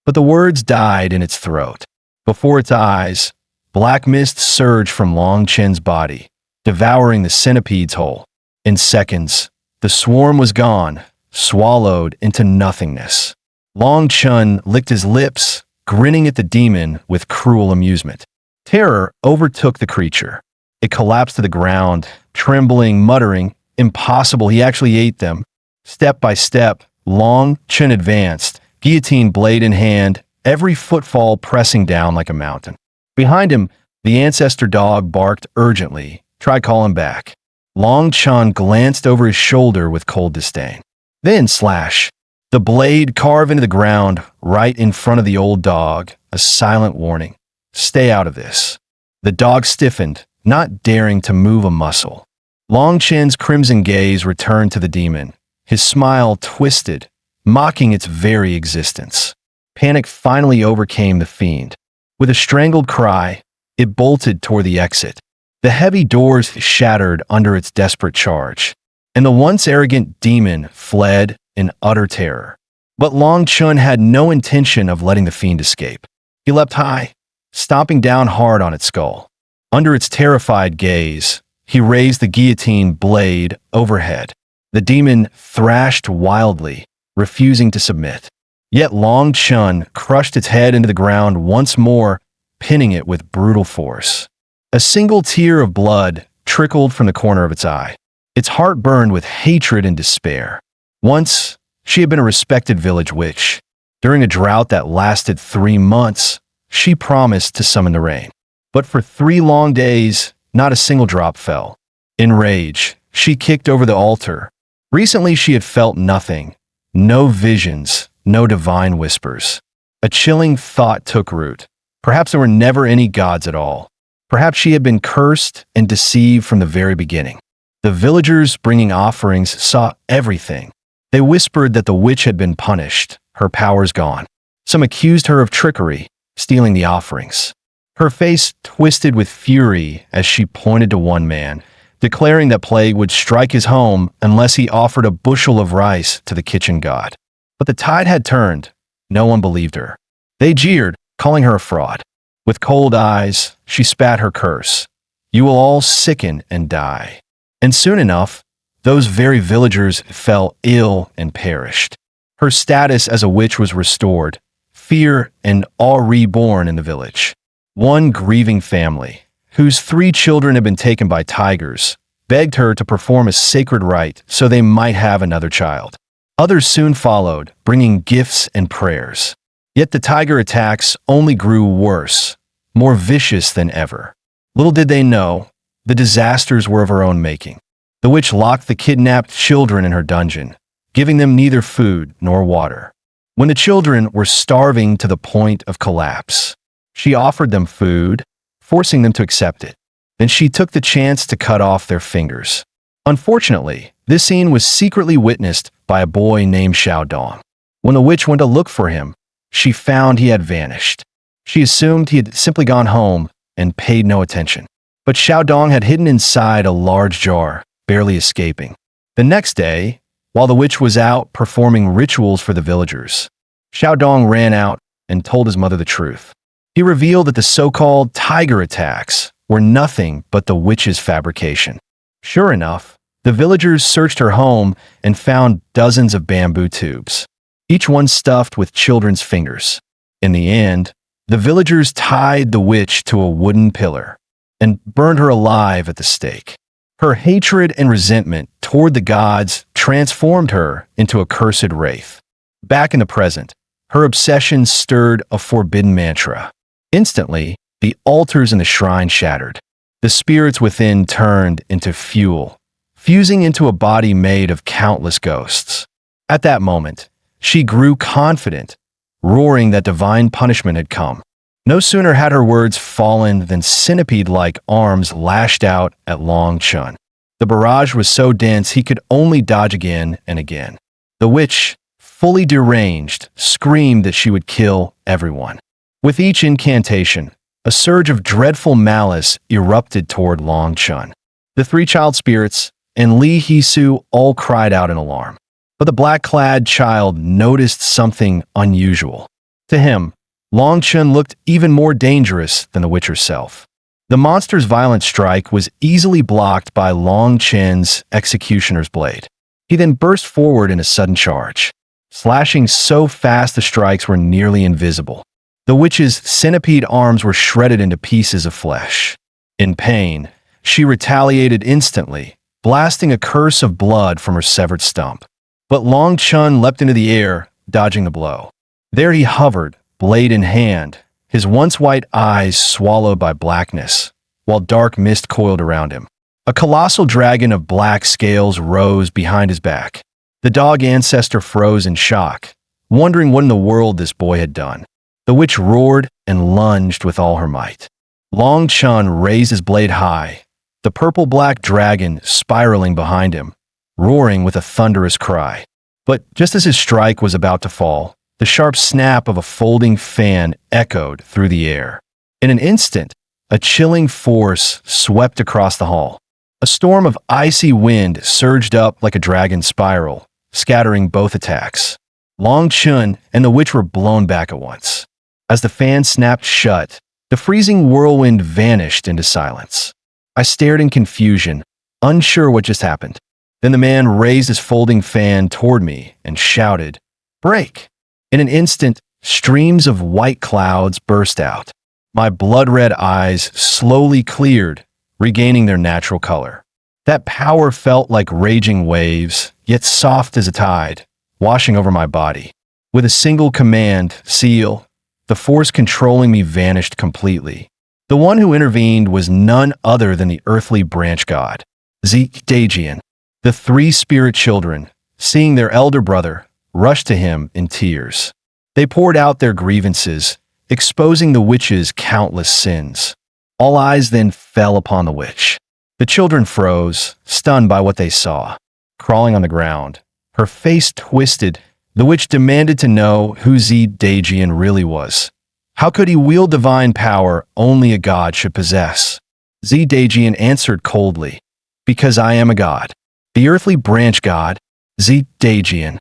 But the words died in its throat. Before its eyes, black mist surged from Long Chen's body, devouring the centipede's whole. In seconds, the swarm was gone, swallowed into nothingness. Long Chun licked his lips, grinning at the demon with cruel amusement. Terror overtook the creature. It collapsed to the ground, trembling, muttering, "Impossible, he actually ate them." Step by step, Long Chun advanced, guillotine blade in hand, every footfall pressing down like a mountain. Behind him, the ancestor dog barked urgently. "Try calling back." Long Chun glanced over his shoulder with cold disdain. Then slash. The blade carved into the ground right in front of the old dog, a silent warning. "Stay out of this." The dog stiffened, not daring to move a muscle. Long Chen's crimson gaze returned to the demon, his smile twisted, mocking its very existence. Panic finally overcame the fiend. With a strangled cry, it bolted toward the exit. The heavy doors shattered under its desperate charge, and the once arrogant demon fled in utter terror. But Long Chun had no intention of letting the fiend escape. He leapt high, stomping down hard on its skull. Under its terrified gaze, he raised the guillotine blade overhead. The demon thrashed wildly, refusing to submit. Yet Long Chun crushed its head into the ground once more, pinning it with brutal force. A single tear of blood trickled from the corner of its eye. Its heart burned with hatred and despair. Once, she had been a respected village witch. During a drought that lasted 3 months, she promised to summon the rain. But for 3 long days, not a single drop fell. In rage, she kicked over the altar. Recently, she had felt nothing. No visions, no divine whispers. A chilling thought took root. Perhaps there were never any gods at all. Perhaps she had been cursed and deceived from the very beginning. The villagers bringing offerings saw everything. They whispered that the witch had been punished, her powers gone. Some accused her of trickery, stealing the offerings. Her face twisted with fury as she pointed to one man, declaring that plague would strike his home unless he offered a bushel of rice to the kitchen god. But the tide had turned. No one believed her. They jeered, calling her a fraud. With cold eyes, she spat her curse. "You will all sicken and die." And soon enough, those very villagers fell ill and perished. Her status as a witch was restored, fear and awe reborn in the village. One grieving family, whose 3 children had been taken by tigers, begged her to perform a sacred rite so they might have another child. Others soon followed, bringing gifts and prayers. Yet the tiger attacks only grew worse, more vicious than ever. Little did they know, the disasters were of her own making. The witch locked the kidnapped children in her dungeon, giving them neither food nor water. When the children were starving to the point of collapse, she offered them food, forcing them to accept it. Then she took the chance to cut off their fingers. Unfortunately, this scene was secretly witnessed by a boy named Showdown. When the witch went to look for him, she found he had vanished. She assumed he had simply gone home and paid no attention. But Xiaodong had hidden inside a large jar, barely escaping. The next day, while the witch was out performing rituals for the villagers, Xiaodong ran out and told his mother the truth. He revealed that the so-called tiger attacks were nothing but the witch's fabrication. Sure enough, the villagers searched her home and found dozens of bamboo tubes, each one stuffed with children's fingers. In the end, the villagers tied the witch to a wooden pillar and burned her alive at the stake. Her hatred and resentment toward the gods transformed her into a cursed wraith. Back in the present, her obsession stirred a forbidden mantra. Instantly, the altars in the shrine shattered. The spirits within turned into fuel, fusing into a body made of countless ghosts. At that moment, she grew confident, roaring that divine punishment had come. No sooner had her words fallen than centipede-like arms lashed out at Long Chun. The barrage was so dense he could only dodge again and again. The witch, fully deranged, screamed that she would kill everyone. With each incantation, a surge of dreadful malice erupted toward Long Chun. The three child spirits and Lihisu all cried out in alarm. But the black-clad child noticed something unusual. To him, Long Chun looked even more dangerous than the witch herself. The monster's violent strike was easily blocked by Long Chun's executioner's blade. He then burst forward in a sudden charge, slashing so fast the strikes were nearly invisible. The witch's centipede arms were shredded into pieces of flesh. In pain, she retaliated instantly, blasting a curse of blood from her severed stump. But Long Chun leapt into the air, dodging the blow. There he hovered, blade in hand, his once white eyes swallowed by blackness, while dark mist coiled around him. A colossal dragon of black scales rose behind his back. The dog ancestor froze in shock, wondering what in the world this boy had done. The witch roared and lunged with all her might. Long Chun raised his blade high, the purple-black dragon spiraling behind him, roaring with a thunderous cry. But just as his strike was about to fall, the sharp snap of a folding fan echoed through the air. In an instant, a chilling force swept across the hall. A storm of icy wind surged up like a dragon's spiral, scattering both attacks. Long Chun and the witch were blown back at once. As the fan snapped shut, the freezing whirlwind vanished into silence. I stared in confusion, unsure what just happened. Then the man raised his folding fan toward me and shouted, "Break!" In an instant, streams of white clouds burst out. My blood-red eyes slowly cleared, regaining their natural color. That power felt like raging waves, yet soft as a tide, washing over my body. With a single command, seal, the force controlling me vanished completely. The one who intervened was none other than the earthly branch god, Dejian. The three spirit children, seeing their elder brother, rushed to him in tears. They poured out their grievances, exposing the witch's countless sins. All eyes then fell upon the witch. The children froze, stunned by what they saw. Crawling on the ground, her face twisted, the witch demanded to know who Dejian really was. How could he wield divine power only a god should possess? Dejian answered coldly, "Because I am a god. The earthly branch god, Dejian."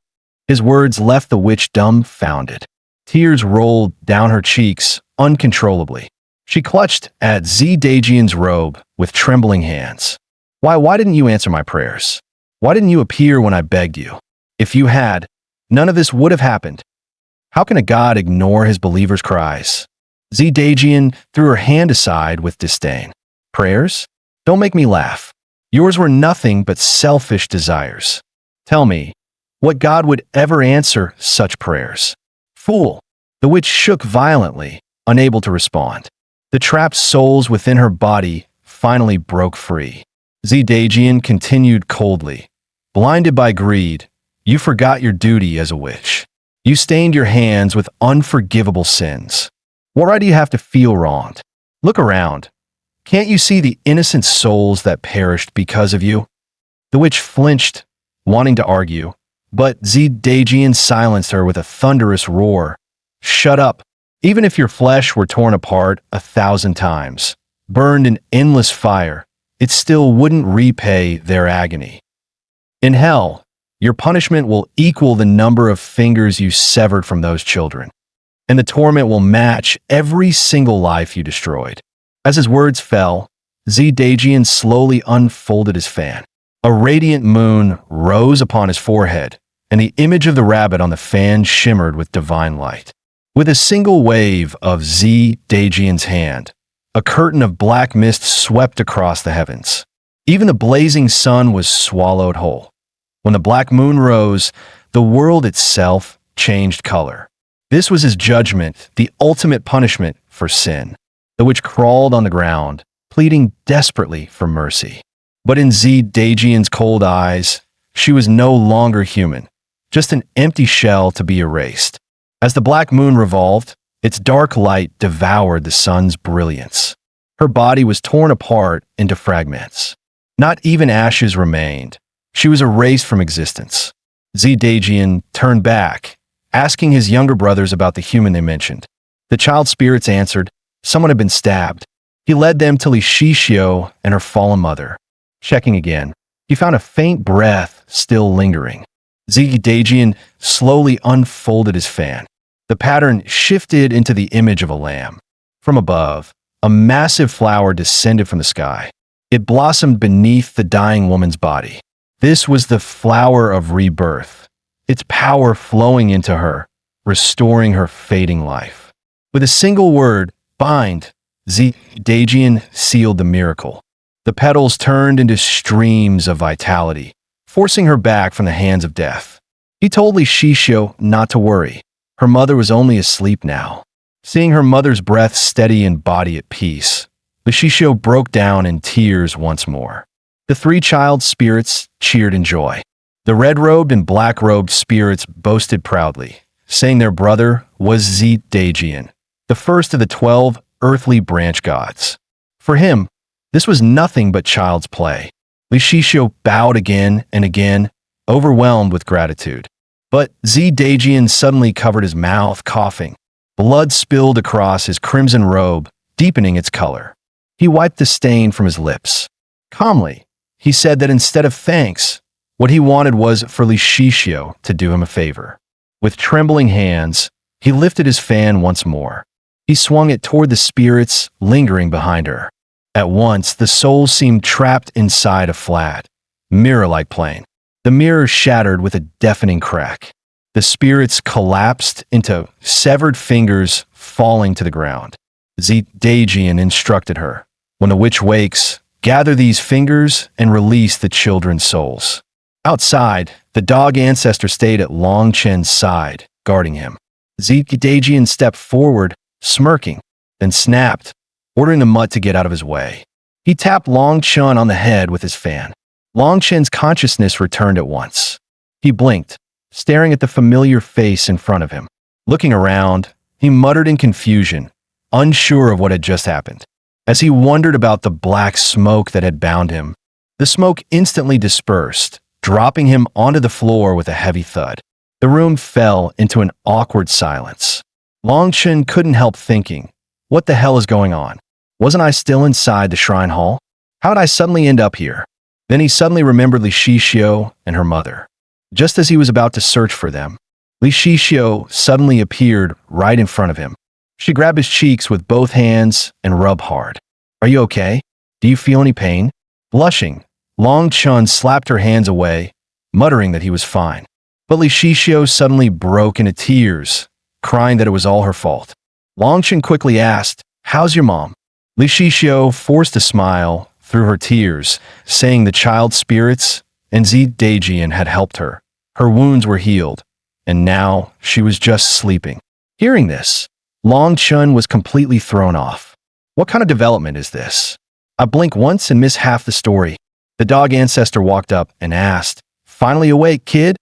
His words left the witch dumbfounded. Tears rolled down her cheeks uncontrollably. She clutched at Dejian's robe with trembling hands. Why didn't you answer my prayers? Why didn't you appear when I begged you? If you had, none of this would have happened. How can a god ignore his believers' cries? Dejian threw her hand aside with disdain. Prayers? Don't make me laugh. Yours were nothing but selfish desires. Tell me, what god would ever answer such prayers? Fool! The witch shook violently, unable to respond. The trapped souls within her body finally broke free. Dejian continued coldly. Blinded by greed, You forgot your duty as a witch. You stained your hands with unforgivable sins. Why do you have to feel wronged? Look around. Can't you see the innocent souls that perished because of you? The witch flinched, wanting to argue, but Dejian silenced her with a thunderous roar. Shut up. Even if your flesh were torn apart 1,000 times, burned in endless fire, it still wouldn't repay their agony. In hell, your punishment will equal the number of fingers you severed from those children, and the torment will match every single life you destroyed. As his words fell, Dejian slowly unfolded his fan. A radiant moon rose upon his forehead, and the image of the rabbit on the fan shimmered with divine light. With a single wave of Dejian's hand, a curtain of black mist swept across the heavens. Even the blazing sun was swallowed whole. When the black moon rose, the world itself changed color. This was his judgment, the ultimate punishment for sin. The witch crawled on the ground, pleading desperately for mercy. But in Dejian's cold eyes, she was no longer human, just an empty shell to be erased. As the black moon revolved, its dark light devoured the sun's brilliance. Her body was torn apart into fragments. Not even ashes remained. She was erased from existence. Dejian turned back, asking his younger brothers about the human they mentioned. The child spirits answered, someone had been stabbed. He led them to Lihisu and her fallen mother. Checking again, he found a faint breath still lingering. Dejian slowly unfolded his fan. The pattern shifted into the image of a lamb. From above, a massive flower descended from the sky. It blossomed beneath the dying woman's body. This was the flower of rebirth, its power flowing into her, restoring her fading life. With a single word, bind, Dejian sealed the miracle. The petals turned into streams of vitality, forcing her back from the hands of death. He told Lihisu not to worry. Her mother was only asleep now. Seeing her mother's breath steady and body at peace, Lihisu broke down in tears once more. The three child spirits cheered in joy. The red-robed and black-robed spirits boasted proudly, saying their brother was Dejian, the first of the 12 earthly branch gods. For him, this was nothing but child's play. Lihisu bowed again and again, overwhelmed with gratitude. But Dejian suddenly covered his mouth, coughing. Blood spilled across his crimson robe, deepening its color. He wiped the stain from his lips. Calmly, he said that instead of thanks, what he wanted was for Lihisu to do him a favor. With trembling hands, he lifted his fan once more. He swung it toward the spirits lingering behind her. At once, the souls seemed trapped inside a flat, mirror-like plane. The mirror shattered with a deafening crack. The spirits collapsed into severed fingers falling to the ground. Dejian instructed her, when the witch wakes, gather these fingers and release the children's souls. Outside, the dog ancestor stayed at Long Chen's side, guarding him. Dejian stepped forward, smirking, then snapped, ordering the mutt to get out of his way. He tapped Long Chun on the head with his fan. Long Chen's consciousness returned at once. He blinked, staring at the familiar face in front of him. Looking around, he muttered in confusion, unsure of what had just happened. As he wondered about the black smoke that had bound him, the smoke instantly dispersed, dropping him onto the floor with a heavy thud. The room fell into an awkward silence. Long Chen couldn't help thinking, what the hell is going on? Wasn't I still inside the shrine hall? How did I suddenly end up here? Then he suddenly remembered Lihisu and her mother. Just as he was about to search for them, Lihisu suddenly appeared right in front of him. She grabbed his cheeks with both hands and rubbed hard. Are you okay? Do you feel any pain? Blushing, Long Chun slapped her hands away, muttering that he was fine. But Lihisu suddenly broke into tears, crying that it was all her fault. Long Chun quickly asked, how's your mom? Lihisu forced a smile through her tears, saying the child spirits and Dejian had helped her. Her wounds were healed, and now she was just sleeping. Hearing this, Long Chun was completely thrown off. What kind of development is this? I blink once and miss half the story. The dog ancestor walked up and asked, finally awake, kid?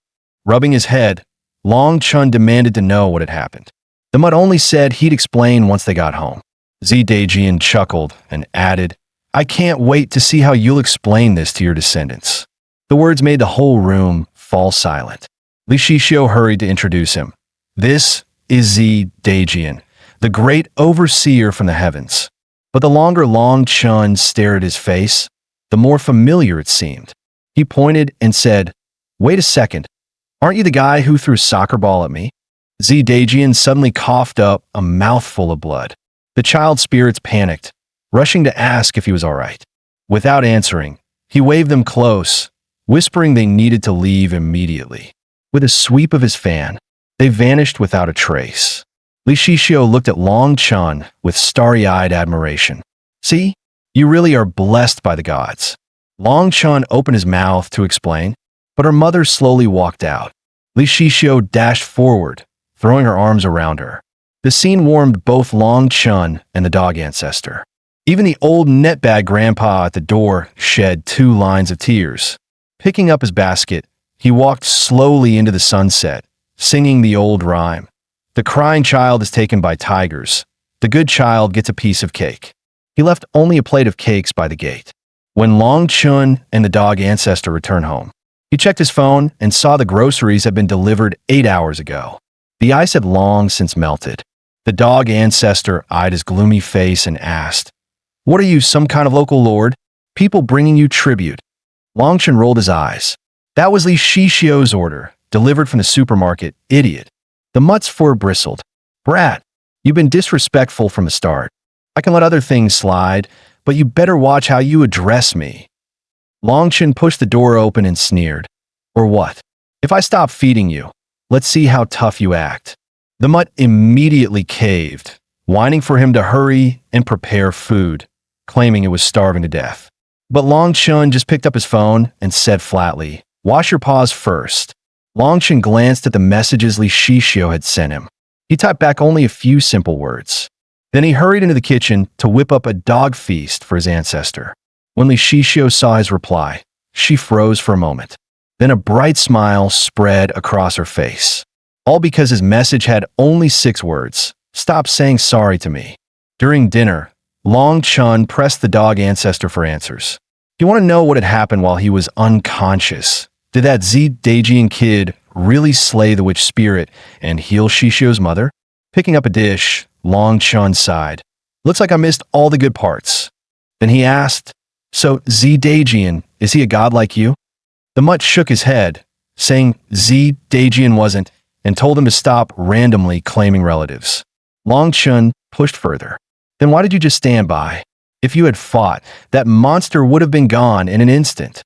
Rubbing his head, Long Chun demanded to know what had happened. The mutt only said he'd explain once they got home. Dejian chuckled and added, "I can't wait to see how you'll explain this to your descendants." The words made the whole room fall silent. Lihisu hurried to introduce him. "This is Dejian, the great overseer from the heavens." But the longer Long Chun stared at his face, the more familiar it seemed. He pointed and said, "Wait a second, aren't you the guy who threw a soccer ball at me?" Dejian suddenly coughed up a mouthful of blood. The child's spirits panicked, rushing to ask if he was all right. Without answering, he waved them close, whispering they needed to leave immediately. With a sweep of his fan, they vanished without a trace. Lihisu looked at Long Chun with starry-eyed admiration. "See, you really are blessed by the gods." Long Chun opened his mouth to explain, but her mother slowly walked out. Lihisu dashed forward, throwing her arms around her. The scene warmed both Long Chun and the dog ancestor. Even the old netbag grandpa at the door shed 2 lines of tears. Picking up his basket, he walked slowly into the sunset, singing the old rhyme. "The crying child is taken by tigers. The good child gets a piece of cake." He left only a plate of cakes by the gate. When Long Chun and the dog ancestor returned home, he checked his phone and saw the groceries had been delivered 8 hours ago. The ice had long since melted. The dog ancestor eyed his gloomy face and asked, "What are you, some kind of local lord? People bringing you tribute?" Long Chun rolled his eyes. "That was Lihisu's order, delivered from the supermarket, idiot." The mutt's fur bristled. "Brat, you've been disrespectful from the start. I can let other things slide, but you better watch how you address me." Long Chun pushed the door open and sneered. "Or what? If I stop feeding you, let's see how tough you act." The mutt immediately caved, whining for him to hurry and prepare food, claiming it was starving to death. But Long Chun just picked up his phone and said flatly, "Wash your paws first." Long Chun glanced at the messages Lihisu had sent him. He typed back only a few simple words. Then he hurried into the kitchen to whip up a dog feast for his ancestor. When Lihisu saw his reply, she froze for a moment. Then a bright smile spread across her face. All because his message had only 6 words. "Stop saying sorry to me." During dinner, Long Chun pressed the dog ancestor for answers. He wanted to know what had happened while he was unconscious. Did that Dejian kid really slay the witch spirit and heal Shisho's mother? Picking up a dish, Long Chun sighed. "Looks like I missed all the good parts." Then he asked, "So Dejian, is he a god like you?" The mutt shook his head, saying Dejian wasn't, and told him to stop randomly claiming relatives. Long Chun pushed further. "Then why did you just stand by? If you had fought, that monster would have been gone in an instant."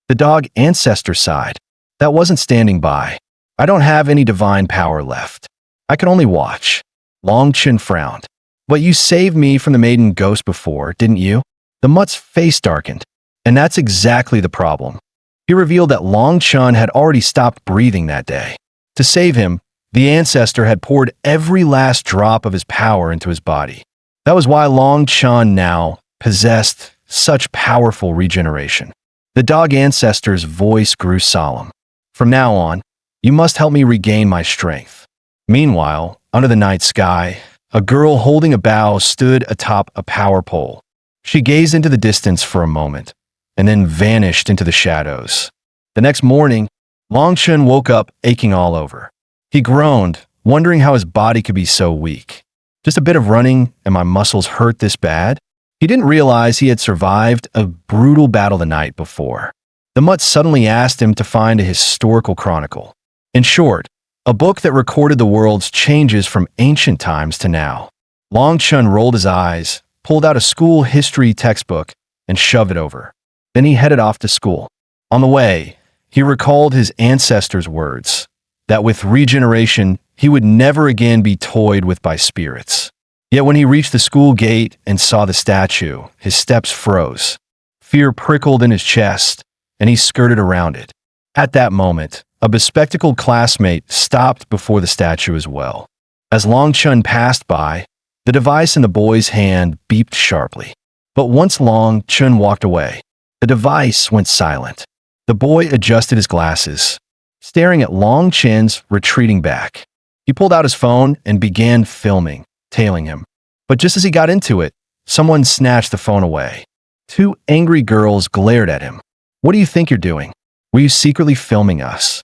The dog ancestor sighed. "That wasn't standing by. I don't have any divine power left. I can only watch." Long Chun frowned. "But you saved me from the maiden ghost before, didn't you?" The mutt's face darkened. And that's exactly the problem. He revealed that Long Chun had already stopped breathing that day. To save him, the ancestor had poured every last drop of his power into his body. That was why Long Chun now possessed such powerful regeneration. The dog ancestor's voice grew solemn. "From now on, you must help me regain my strength." Meanwhile, under the night sky, a girl holding a bow stood atop a power pole. She gazed into the distance for a moment, and then vanished into the shadows. The next morning, Long Chun woke up aching all over. He groaned, wondering how his body could be so weak. "Just a bit of running and my muscles hurt this bad?" He didn't realize he had survived a brutal battle the night before. The mutt suddenly asked him to find a historical chronicle. In short, a book that recorded the world's changes from ancient times to now. Long Chun rolled his eyes, pulled out a school history textbook, and shoved it over. Then he headed off to school. On the way, he recalled his ancestors' words, that with regeneration, he would never again be toyed with by spirits. Yet when he reached the school gate and saw the statue, his steps froze. Fear prickled in his chest, and he skirted around it. At that moment, a bespectacled classmate stopped before the statue as well. As Long Chun passed by, the device in the boy's hand beeped sharply. But once Long Chun walked away, the device went silent. The boy adjusted his glasses. staring at Long Chin's retreating back. He pulled out his phone and began filming, tailing him. But just as he got into it, someone snatched the phone away. Two angry girls glared at him. What do you think you're doing? Were you secretly filming us?